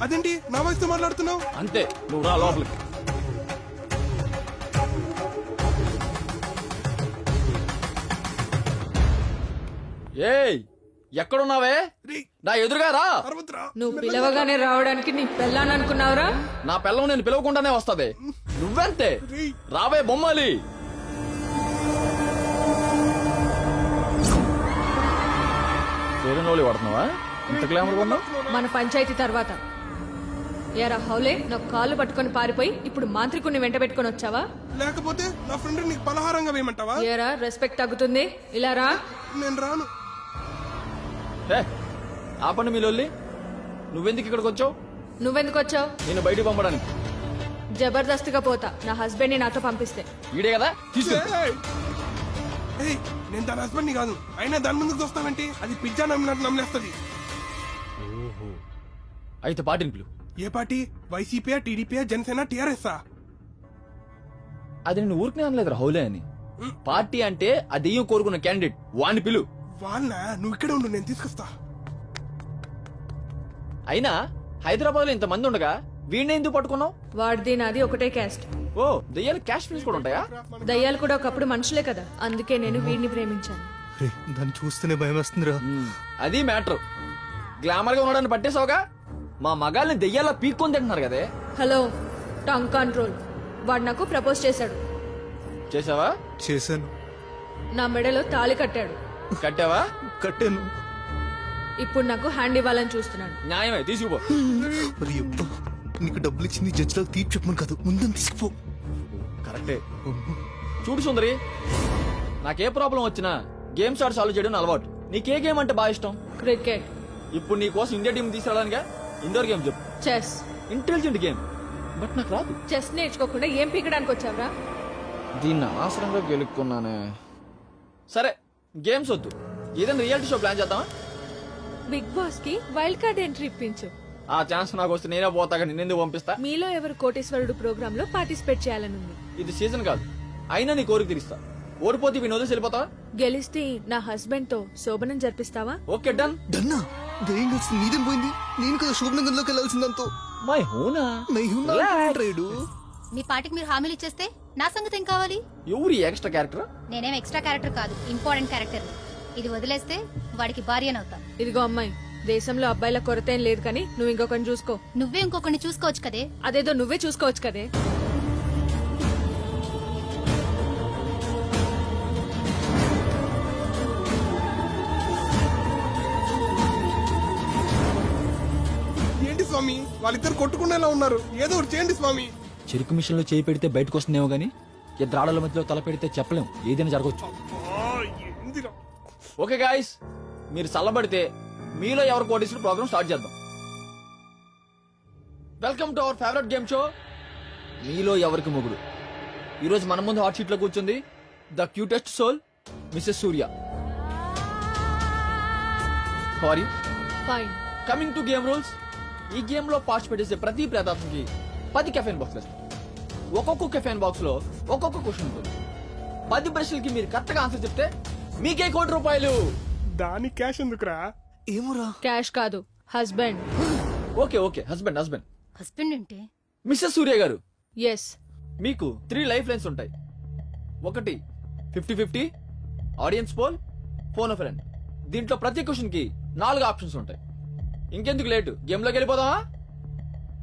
అదేంటి నా వయసుతో మాట్లాడుతున్నావు? అంతే, నువ్వు రా లోపలికి. ఏయ్ ఎక్కడున్నావే? నా ఎదురుగా రా. నువ్వు పిలవగానే రావడానికి నీ పెళ్ళాన్ని అనుకున్నావురా? నా పిల్లం నేను పిలవకుండానే వస్తది. నువ్వెంతే, రావే బొమ్మాలి. ఫేరనోలి వాడుతున్నావా? ఇంత గ్లామర్ కొన్నావు. మన పంచాయతీ తర్వాత ఏరా హౌలే, నాకు కాళ్ళు పట్టుకొని పారిపోయి ఇప్పుడు మాంత్రికుడిని వెంట పెట్టుకుని వచ్చావా? లేకపోతే నా ఫ్రెండ్ నీకు పలహారంగా వేయమంటావా? ఏరా రెస్పెక్ట్ తగ్గుతుంది, ఇలా రా. నేను రాను. ఆపండి మీ లొల్లి. నువ్వెందుకు ఇక్కడికి వచ్చావు? నువ్వెందుకు వచ్చావు? నేను బయటికి పంపడానికి. జబర్దస్తిగా పోతా, నా హస్బెండ్ ని నాతో పంపిస్తే. ఈడే కదా తీసుకో. నేను తన హస్బెండ్ ని కాదు. అయినా దాని ముందుకు వస్తావేంటి? అది పిజ్జా నమ్మినట్టు నమ్మలేస్తుంది. అయితే పార్టీని పిలువు. ఏ పార్టీ? వైసీపీ, టీడీపీ, జనసేన, టీఆర్ఎస్? అది నేను ఊరికి అనలేదు హౌలే అని. పార్టీ అంటే ఆ దెయ్యం కోరుకున్న క్యాండిడేట్, వాడిని పిలు. వాళ్ళ నువ్వు ఇక్కడే ఉండు, నేను తీసుకొస్తా. అయినా హైదరాబాద్ లో ఇంత మంది ఉండగా వీడిని ఎందుకు పట్టుకున్నావు? వాడిది నాది ఒకటే క్యాస్ట్. ఓ, దయ్యాలు క్యాస్ట్ ఫీల్స్ కూడా ఉంటాయా? దయ్యాలు కూడా ఒకప్పుడు మనుషులే కదా, అందుకే నేను వీడిని ప్రేమించాను. దాన్ని చూస్తేనే భయం వస్తుందిరా. అది మ్యాటర్. గ్లామర్ గా ఉండడానికి పట్టేసావుగా. మా మగాల్ని దెయ్యాల పీక్కొని తింటున్నారు కదే. Hello, tongue control. వాడు నాకు ప్రపోజ్ చేశాడు. చేసావా? చేశాను. నా మెడలో తాళి కట్టాడు. కట్టావా? కట్టాను. ఇప్పుడు నాకు హ్యాండ్ ఇవ్వాలని చూస్తున్నాడు. న్యాయమే, తీసుకుపో. నీకు డబ్బులు ఇచ్చింది జడ్జిలకు తీర్పు చెప్పమని కాదు, ముందని తీసుకుపో. కరెక్టే. చూడు సుందరి, నాకే ప్రాబ్లం వచ్చినా గేమ్స్ ఆడి సాల్వ్ చేయడం అలవాటు. నీకే గేమ్ అంటే బాగా ఇష్టం? క్రికెట్. ఇప్పుడు నీ కోసం ఇండియా టీం తీసుకురావడానిగా ఇండోర్ గేమ్ చెప్పు. చెస్. ఇంటెలిజెంట్ గేమ్, బట్ నాకు రాదు. చెస్ నేర్చుకోకుండా ఏం పీకడానికి వచ్చావరా? దీన్ని అనవసరంగా గెలుక్కున్నానే. సరే, గేమ్స్ వద్దు, ఏదైనా రియాలిటీ షో ప్లాన్ చేద్దామా? బిగ్ బాస్ కి వైల్డ్ కార్డ్ ఎంట్రీ ఇప్పించు. ఆ ఛాన్స్ నాకు వస్తే నేనే పోతాగా, నిన్నెందుకు పంపిస్తా? మీలో ఎవరు కోటేశ్వరుడు ప్రోగ్రామ్ లో పార్టిసిపేట్ చేయాలనుంది. ఇది సీజన్ కాదు, అయినా నీ కోరిక తీరుస్తా. ఓడిపోతే వినోదం వెళ్ళిపోతావా? గెలిస్తే నా హస్బెండ్ తో శోభనం జరిపిస్తావా? Okay, done. డన్నా? దయ్యం కలిసి నీదేం పోయింది? నేను కదా శోభనంగంలోకి వెళ్ళాల్సిందంతో. మై హూనా మీ పార్టీకి మీరు హామీలు ఇచ్చేస్తే నా సంగతి ఏం కావాలి? ఎవరి ఎక్స్ట్రా క్యారెక్టర్? నేనేం ఎక్స్ట్రా క్యారెక్టర్ కాదు, ఇంపార్టెంట్ క్యారెక్టర్. ఇది వదిలేస్తే వాడికి భార్యనవుతా. ఇదిగో అమ్మాయి, దేశంలో అబ్బాయిల కొరత ఏం లేదు, కానీ నువ్వు ఇంకొకరిని చూసుకో. నువ్వే ఇంకొకరిని చూసుకోవచ్చు కదే. అదేదో నువ్వే చూసుకోవచ్చు కదే. ఏంటి స్వామి వాళ్ళిద్దరు కొట్టుకునేలా ఉన్నారు? ఏదో ఒకటి చేయండి స్వామి. చెరుకు మిషన్ లో చేయి పెడితే బయటకు వస్తుందేమో గానీ ఇద్దరు ఆడల మధ్యలో తల పెడితే చెప్పలేం, ఏదైనా జరగవచ్చు. ఏందిరా ఓకే గాయస్, మీరు చల్లబడితే మీలో ఎవరు కోటేశ్వర ప్రోగ్రామ్ స్టార్ట్ చేద్దాం. Welcome to our favourite game show మీలో ఎవరికి మొగుడు. ఈరోజు మన ముందు హాట్ షీట్ లో కూర్చుంది the cutest soul Mrs Surya. Sorry, fine. Coming to game rules. ఈ గేమ్ లో పార్టిసిపేట్ చేసే ప్రతి ప్రేతాత్మకి 10 కెఫెన్ బాక్స్ వేస్తాం. ఒక్కొక్క కెఫెన్ బాక్స్ లో ఒక్కొక్క క్వశ్చన్ ఉంటుంది. 10 ప్రశ్నలకి మీరు కరెక్ట్ గా ఆన్సర్ చెప్తే మీకే ₹1,00,00,000. దాని క్యాష్ ఎందుకురా? ఏమురా? క్యాష్ కాదు, husband. Okay okay, husband husband. Husband అంటే మిస్సెస్ సూర్య గారు, ఎస్. మీకు 3 లైఫ్ లైన్స్ ఉంటాయి. ఒకటి 50-50, audience poll, phone of friend. దీంట్లో ప్రతి క్వశ్చన్ కి 4 ఆప్షన్స్ ఉంటాయి. ఇంకెందుకు లేటు, గేమ్ లోకి వెళ్ళిపోదామా?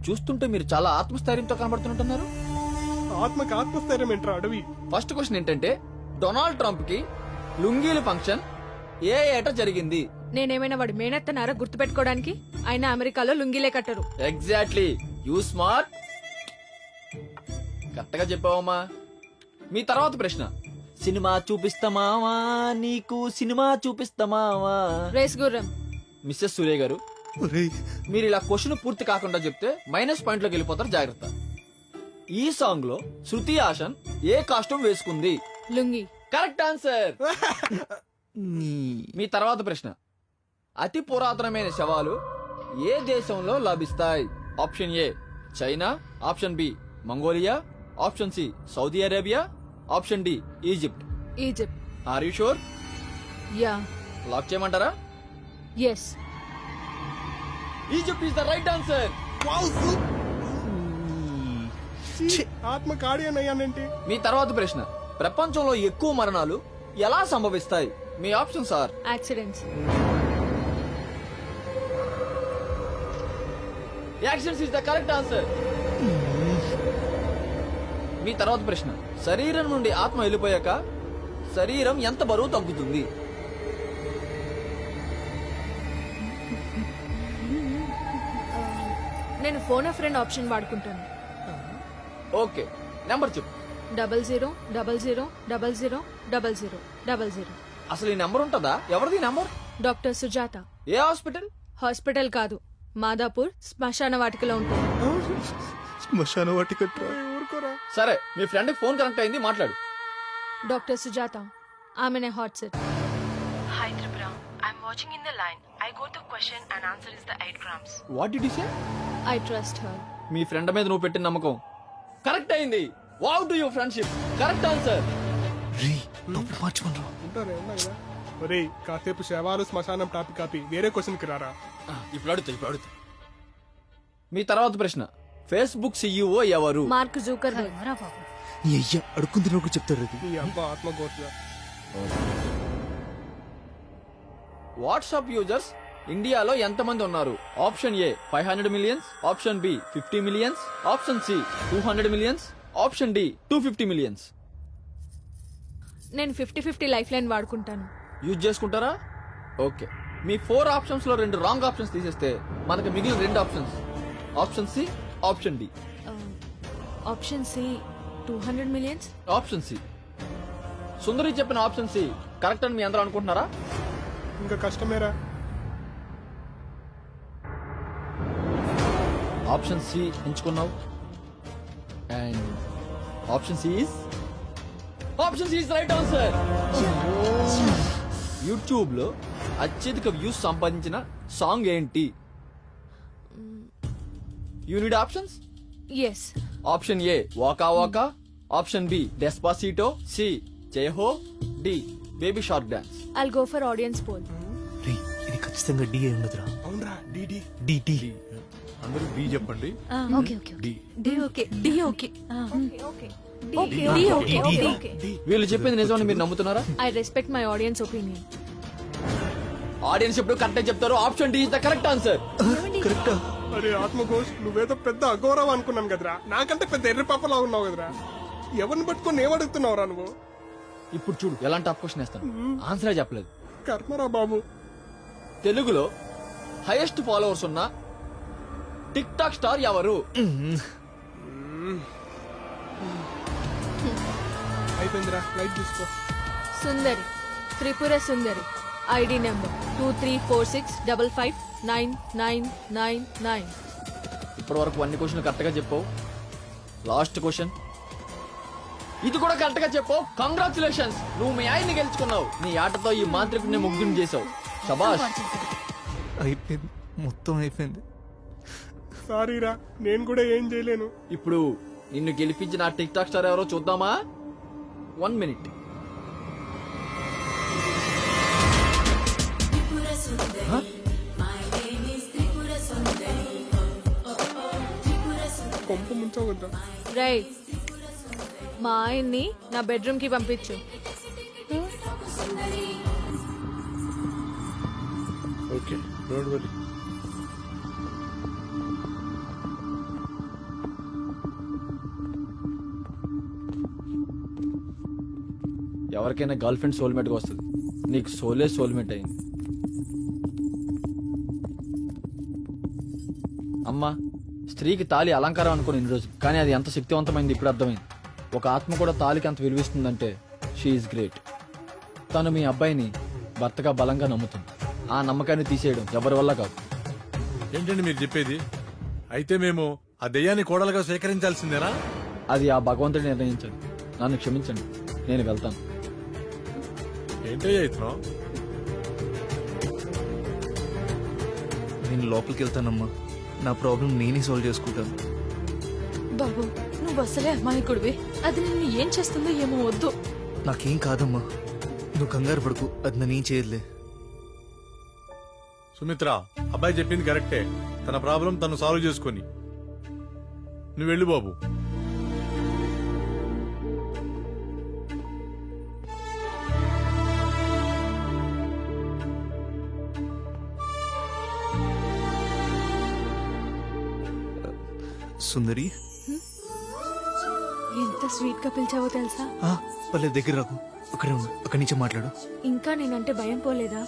చూస్తుంటే మీరు చాలా ఆత్మస్థైర్యంతో కనబడుతుంటున్నారు. ఆత్మకి ఆత్మస్థైర్యం ఏంట్రా అడవి? ఫస్ట్ క్వశ్చన్ ఏంటంటే, డొనాల్డ్ ట్రంప్ కి లుంగీల ఫంక్షన్ ఏ ఏట జరిగింది? నేనేమైనా వాడి మేనత్తనారా గుర్తుపెట్టుకోవడానికి? ఆయన అమెరికాలో లుంగిలే కట్టరు. Exactly, you smart. కరెక్ట్ గా చెప్పావమ్మా. మీ తర్వాత ప్రశ్న, సినిమా చూపిస్తామావా నీకు, సినిమా చూపిస్తామావా? రేస్ గుర్రం. మిస్సెస్ సూర్య గారు, మీరు ఇలా క్వశ్చన్ పూర్తి కాకుండా చెప్తే మైనస్ పాయింట్ లోకి వెళ్ళిపోతారు, జాగ్రత్త. ఈ సాంగ్ లో శృతి హాసన్ ఏ కాస్ట్యూమ్ వేసుకుంది? లుంగి. Correct answer. మీ తర్వాత ప్రశ్న, అతి పురాతనమైన శవాలు ఏ దేశంలో లభిస్తాయి? Option A China, option B Mongolia, option C Saudi Arabia, option D Egypt. Egypt. Are you sure? Yeah. Lock చేయమంటారా? Yes. Egypt is the right answer. ఆత్మ కాడియన్ అయ్యానంటే. మీ తర్వాత ప్రశ్న, ప్రపంచంలో ఎక్కువ మరణాలు ఎలా సంభవిస్తాయి? మీ option sir accidents. Accidents is the correct answer. మీ తర్వాత ప్రశ్న, శరీరం నుండి ఆత్మ వెళ్ళిపోయాక శరీరం ఎంత బరువు తగ్గుతుంది? నేను ఫోన్ ఆఫ్ ఫ్రెండ్ ఆప్షన్ వాడుకుంటాను. ఓకే, నెంబర్ చెప్పు. 00000000. అసలు ఈ నెంబర్ ఉంటుందా? ఎవరిది నెంబర్? డాక్టర్ సుజాత. ఏ హాస్పిటల్? హాస్పిటల్ కాదు, మాదాపూర్ శ్మశాన వాటికలో ఉంటుంది. శ్మశాన వాటిక. ఊరుకోరా. సరే, మీ ఫ్రెండ్ ఫోన్ కనెక్ట్ అయింది, మాట్లాడు. డాక్టర్ సుజాత, ఆమెనే hot set. Hi Tripura, I'm watching in the line. I got the question and answer is the 8 grams. What did you say? I trust her. Me friend మీద నువ్వు పెట్టిన నమ్మకం కరెక్ట్ అయింది. Wow to your friendship. Correct answer. ఉంటారా ఏమన్నా? ఒరేయ్, కాసేపు శవాలు శ్మశానం టాపిక్ ఆపి వేరే క్వశ్చన్ కి రారా. ఇప్పుడు అడుగుతా. మీ తర్వాత ప్రశ్న, ఫేస్బుక్ సిఇఓ ఎవరు? Mark Zuckerberg. మరా బాబు. అయ్యా అడుక్కుంది నాకు చెప్తారు అది. ఈ అబ్బా ఆత్మ గోత్ర. వాట్సాప్ యూజర్స్ ఇండియాలో ఎంతమంది ఉన్నారు? Option A 500 millions, option B 50 millions, option C 200 millions, option D 250 millions. నేను 50-50 లైఫ్ లైన్ వాడుకుంటాను. యూజ్ చేసుకుంటారా? ఓకే, మీ 4 ఆప్షన్స్ లో 2 రాంగ్ ఆప్షన్స్ తీసేస్తే మనకి మిగిలిన 2 options, option C, option D. Option C 200 millions. Option C. Sundari చెప్పిన ఆప్షన్ సి కరెక్ట్ అని మీ అందరూ అనుకుంటున్నారా? ఇంకా కష్టమేరా. ఆప్షన్ సి ఎంచుకున్నావు, and option C is right answer. YouTube లో అత్యధిక వ్యూస్ సంపాదించిన సాంగ్ ఏంటి? You need options. Yes. Option A waka waka, option B Despacito, C Jai Ho, D baby shark dance. I'll go for audience poll. ఇది ఖచ్చితంగా డి అయి ఉండదురా. అవునరా, డిడి. డి. అందరూ బి చెప్పండి. Okay okay okay. D okay. D okay. వీళ్ళు చెప్పింది నిజమని మీరు నమ్ముతున్నారా? I respect my audience opinion. Audience ఎప్పుడు కరెక్ట్ చెప్తారు. Option D is the correct answer. కరెక్టా? అరే ఆత్మఘోష్, నువ్వేదో పెద్ద అఘోరావు అనుకున్నాను కదరా. నాకంటే పెద్ద ఎర్రి పాపలా ఉన్నావు కదరా. ఎవరిని పట్టుకొని ఏమడుగుతున్నావురా నువ్వు? ఇప్పుడు చూడు ఎలాంటి టఫ్ క్వశ్చన్ వేస్తాను. ఆన్సరే చెప్పలేదు. కర్మరా బాబు. తెలుగులో హైయెస్ట్ ఫాలోవర్స్ ఉన్న టిక్ టాక్ స్టార్ ఎవరు? అయిపోయిందిరా లైట్ తీసుకో. సుందరి, త్రిపుర సుందరి. ID number 2346559999. ఇప్పటి వరకు అన్ని క్వశ్చన్లు కరెక్ట్ గా చెప్పు. లాస్ట్ క్వశ్చన్ ఇది కూడా కరెక్ట్ గా చెప్పు. కంగ్రాచులేషన్స్, నువ్వు మీ ఆయన్ని గెలుచుకున్నావు. నీ ఆటతో ఈ మాంత్రికుడిని ముగ్గురిని చేసావు. శబాష్. అయిపోయింది, మొత్తం అయిపోయింది. సారీరా, నేను కూడా ఏం చేయలేను. ఇప్పుడు నిన్ను గెలిపించిన ఆ టిక్ టాక్ స్టార్ ఎవరో చూద్దామా? 1 minute. Tripura Sundari. My name is Tripura Sundari. Tripura సుందరి. కొంప ముంచవద్దా? రై, మా ఆయన్ని నా బెడ్రూమ్ కి పంపించు. Okay, don't worry. ఎవరికైనా గర్ల్ ఫ్రెండ్ సోల్మేట్ గా వస్తుంది. నీకు సోలే సోల్మేట్ అయింది. అమ్మా, స్త్రీకి తాళి అలంకారం అనుకుని ఇన్ని రోజులు, కానీ అది ఎంత శక్తివంతమైంది ఇప్పుడు అర్థమైంది. ఒక ఆత్మ కూడా తాళికి అంత విలువిస్తుందంటే షీఈస్ గ్రేట్. తను మీ అబ్బాయిని భర్తగా బలంగా నమ్ముతుంది. ఆ నమ్మకాన్ని తీసేయడం ఎవరి వల్ల కాదు. ఏంటండి మీరు చెప్పేది? అయితే మేము ఆ దెయ్యాన్ని కోడలుగా స్వీకరించాల్సిందేనా? అది ఆ భగవంతుడి నిర్ణయించండి. నన్ను క్షమించండి, నేను వెళ్తాను. ఏంటయ్యా ఇతను? నేను లోపలికి వెళ్తానమ్మా. నా ప్రాబ్లం నేనే సాల్వ్ చేసుకుంటాను. బాబు, నువ్వు అసలే అమాయకుడివి. అది నిన్ను ఏం చేస్తుందో ఏమో. వద్దు. నాకేం కాదమ్మా, నువ్వు కంగారు పడుకు. అది నన్నేం చేయదులే. సుమిత్ర, అబ్బాయి చెప్పింది కరెక్టే. తన ప్రాబ్లం తను సాల్వ్ చేసుకొని నువ్వు వెళ్ళు బాబు. సుందరి, ఎంత స్వీట్ గా పిలిచావో తెలుసా? పర్లేదు, దగ్గర రాకు. అక్కడే ఉండు, అక్కడి నుంచి మాట్లాడు. ఇంకా నేనంటే భయం పోలేదా?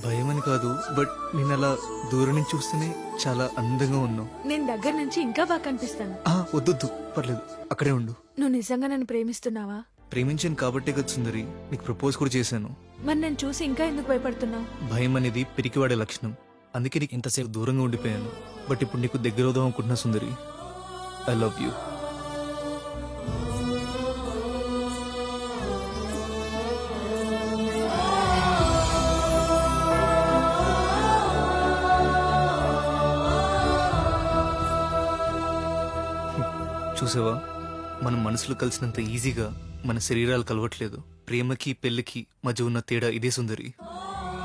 భయం అని కాదు, బట్ నేను అలా దూరం నుంచి చూస్తేనే చాలా అందంగా ఉన్నావు. నేను దగ్గర నుంచి ఇంకా బాగా కనిపిస్తాను. వద్దొద్దు, పర్లేదు, అక్కడే ఉండు. నువ్వు నిజంగా నన్ను ప్రేమిస్తున్నావా? ప్రేమించాను కాబట్టే కదా సుందరి నీకు ప్రపోజ్ కూడా చేశాను. మరి నేను చూసి ఇంకా ఎందుకు భయపడుతున్నావు? భయం అనేది పిరికివాడే లక్షణం. అందుకే నీకు ఇంతసేపు దూరంగా ఉండిపోయాను. బట్ ఇప్పుడు నీకు దగ్గర అవుదాం అనుకుంటున్నా సుందరి. I love you. చూసావా, మన మనసులు కలిసినంత ఈజీగా మన శరీరాలు కలవట్లేదు. ప్రేమకి పెళ్లికి మధ్య ఉన్న తేడా ఇదే సుందరి.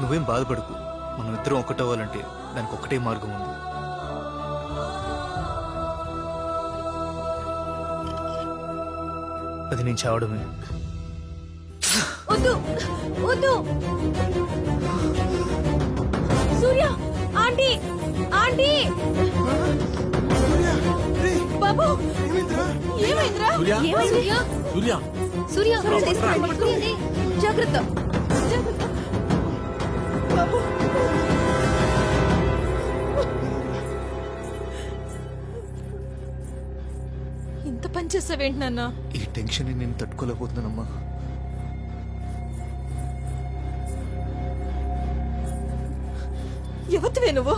నువ్వేం బాధపడకు. మనం ఇద్దరం ఒకటవ్వాలంటే దానికి ఒక్కటే మార్గం ఉంది. అది నేను చావడమే. వద్దు వద్దు. సూర్య, ఆంటీ ఆంటీ. బాబు, ఏమైందిరా? ఏమైంది? సూర్య, సూర్య, జాగ్రత్త. బాబు, ఇంత పని చేసావేంటి నాన్న? ఈ టెన్షన్ నేను తట్టుకోలేకపోతున్నానమ్మా. ఎవతివే నువ్వు?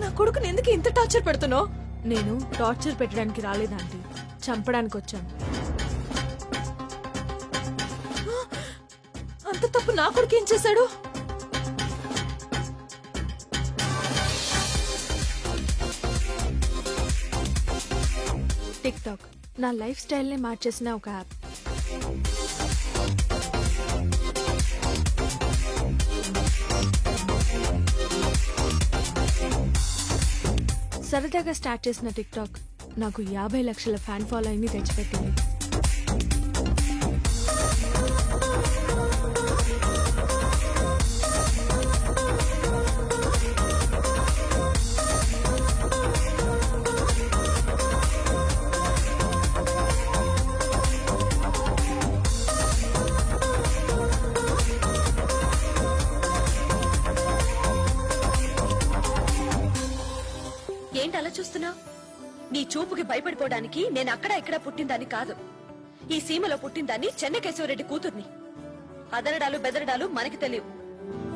నా కొడుకుని ఎందుకు ఇంత టార్చర్ పెడుతున్నావు? నేను టార్చర్ పెట్టడానికి రాలేదండి, చంపడానికి వచ్చాను. అంత తప్పు నా కొడుకు ఏం చేశాడు? టిక్ టాక్ నా లైఫ్ స్టైల్ ని మార్చేసిన ఒక యాప్. సరదాగా స్టార్ట్ చేసిన టిక్ టాక్ నాకు 50 లక్షల ఫ్యాన్ ఫాలోయింగ్ ని తెచ్చిపెట్టింది. ఏంటి అలా చూస్తున్నావు? నీ చూపుకి భయపడిపోవడానికి నేను అక్కడ ఇక్కడ పుట్టిందని కాదు. ఈ సీమలో పుట్టిందాన్ని చెన్నకేశవరెడ్డి కూతుర్ని. అదరడాలు బెదరడాలు మనకి తెలియవు.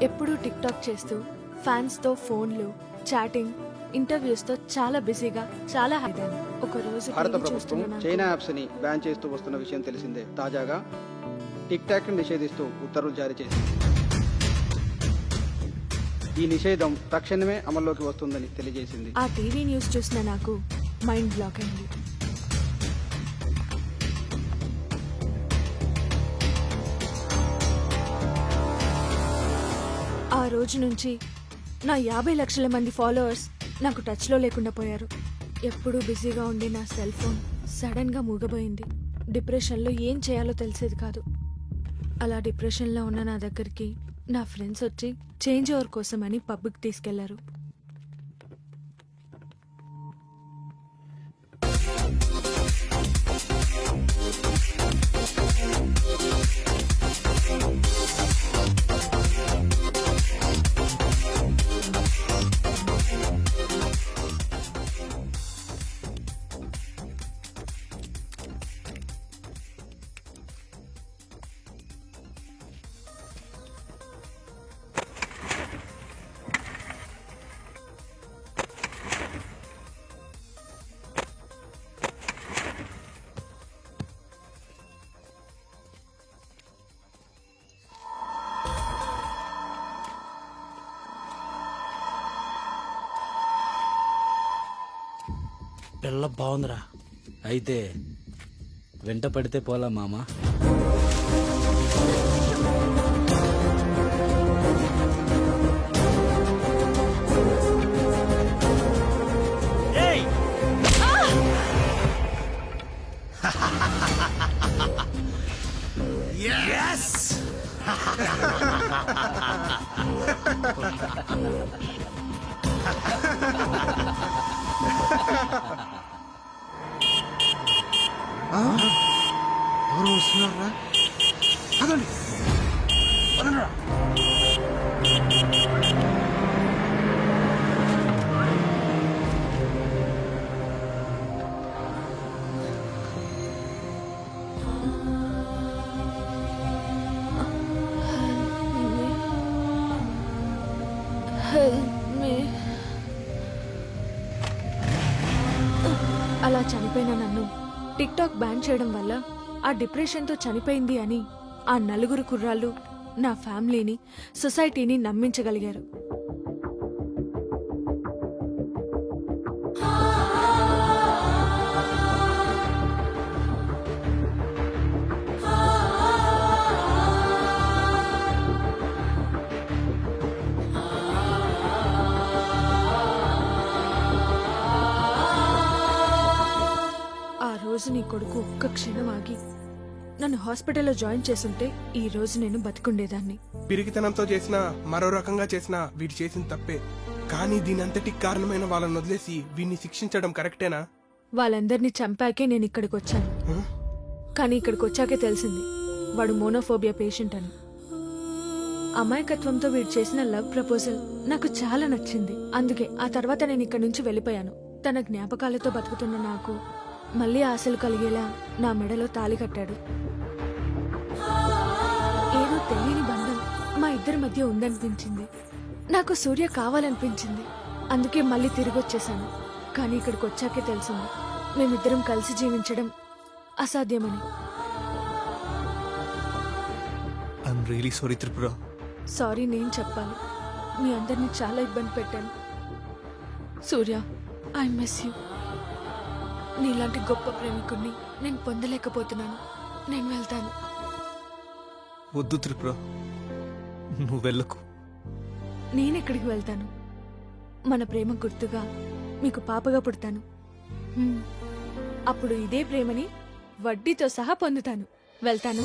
ఎప్పుడూ టిక్ టాక్ చేస్తూ ఫ్యాన్స్ తో ఫోన్లు, చాటింగ్, ఇంటర్వ్యూస్ తో చాలా బిజీగా చాలా హైదాను. ఒక రోజు భారత టీవీ ప్రభుత్వం చూస్తున్న నాకు చైనా యాప్స్ ని బ్యాన్ చేస్తూ వస్తున్న విషయం తెలిసిందే. తాజాగా టిక్ టాక్ ని నిషేధిస్తూ ఉత్తర్వులు జారీ చేసింది. ఈ నిషేధం తక్షణమే అమల్లోకి వస్తుందని తెలియజేసింది. ఆ టీవీ న్యూస్ చూసిన నాకు మైండ్ బ్లాక్ అయింది. ఆ రోజు నుంచి నా 50 లక్షల మంది ఫాలోవర్స్ నాకు టచ్లో లేకుండా పోయారు. ఎప్పుడూ బిజీగా ఉండే నా సెల్ ఫోన్ సడన్ గా మూగబోయింది. డిప్రెషన్లో ఏం చేయాలో తెలిసేది కాదు. అలా డిప్రెషన్లో ఉన్న నా దగ్గరికి నా ఫ్రెండ్స్ వచ్చి చేంజ్ ఓవర్ కోసమని పబ్కి తీసుకెళ్లారు. పిల్ల బాగుందిరా. అయితే వెంట పడితే పోలా మామా. ఎవరు వస్తున్నారా? అదండి అలా చనిపోయిన నన్ను టిక్ టాక్ బ్యాన్ చేయడం వల్ల ఆ డిప్రెషన్తో చనిపోయింది అని ఆ నలుగురు కుర్రాళ్ళు నా ఫ్యామిలీని, సొసైటీని నమ్మించగలిగారు. ఆ రోజు నీ కొడుకు ఒక్క క్షణం ఆగి నన్ను హాస్పిటల్లో జాయిన్ చేసుంటే ఈ రోజు నేను బతికుండేదాన్ని. పిరికితనంతో చేసినా మరో రకంగా చేసినా వీడు చేసిన తప్పే. కానీ దీనంతటికి కారణమైన వాళ్ళని వదిలేసి వీడిని శిక్షించడం కరెక్టేనా? వాళ్ళందరినీ చంపాకే నేను ఇక్కడికి వచ్చాను. కానీ ఇక్కడికి వచ్చాకే తెలిసింది వాడు మోనోఫోబియా పేషెంట్ అని. అమాయకత్వంతో వీడు చేసిన లవ్ ప్రపోజల్ నాకు చాలా నచ్చింది. అందుకే ఆ తర్వాత నేను ఇక్కడి నుంచి వెళ్ళిపోయాను. తన జ్ఞాపకాలతో బతుకుతున్న నాకు మళ్ళీ ఆశలు కలిగేలా నా మెడలో తాళి కట్టాడు. ఏదో తెలియని బంధం మా ఇద్దరి మధ్య ఉందనిపించింది. నాకు సూర్య కావాలనిపించింది. అందుకే మళ్ళీ తిరిగి వచ్చేసాను. కానీ ఇక్కడికి వచ్చాకే తెలిసింది మేమిద్దరం కలిసి జీవించడం అసాధ్యమని. I'm really sorry Tripura. Sorry నేను చెప్పాలి. మీ అందరినీ చాలా ఇబ్బంది పెట్టాను. సూర్య, ఐ మిస్ యూ. నీలాంటి గొప్ప ప్రేమికుణ్ణి నేను పొందలేకపోతున్నాను. నేను వెళ్తాను. వద్దు త్రిపుర, నువ్వు వెళ్ళకు. నేనెక్కడికి వెళ్తాను? మన ప్రేమ గుర్తుగా మీకు పాపగా పుడతాను. అప్పుడు ఇదే ప్రేమని వడ్డీతో సహా పొందుతాను. వెళ్తాను.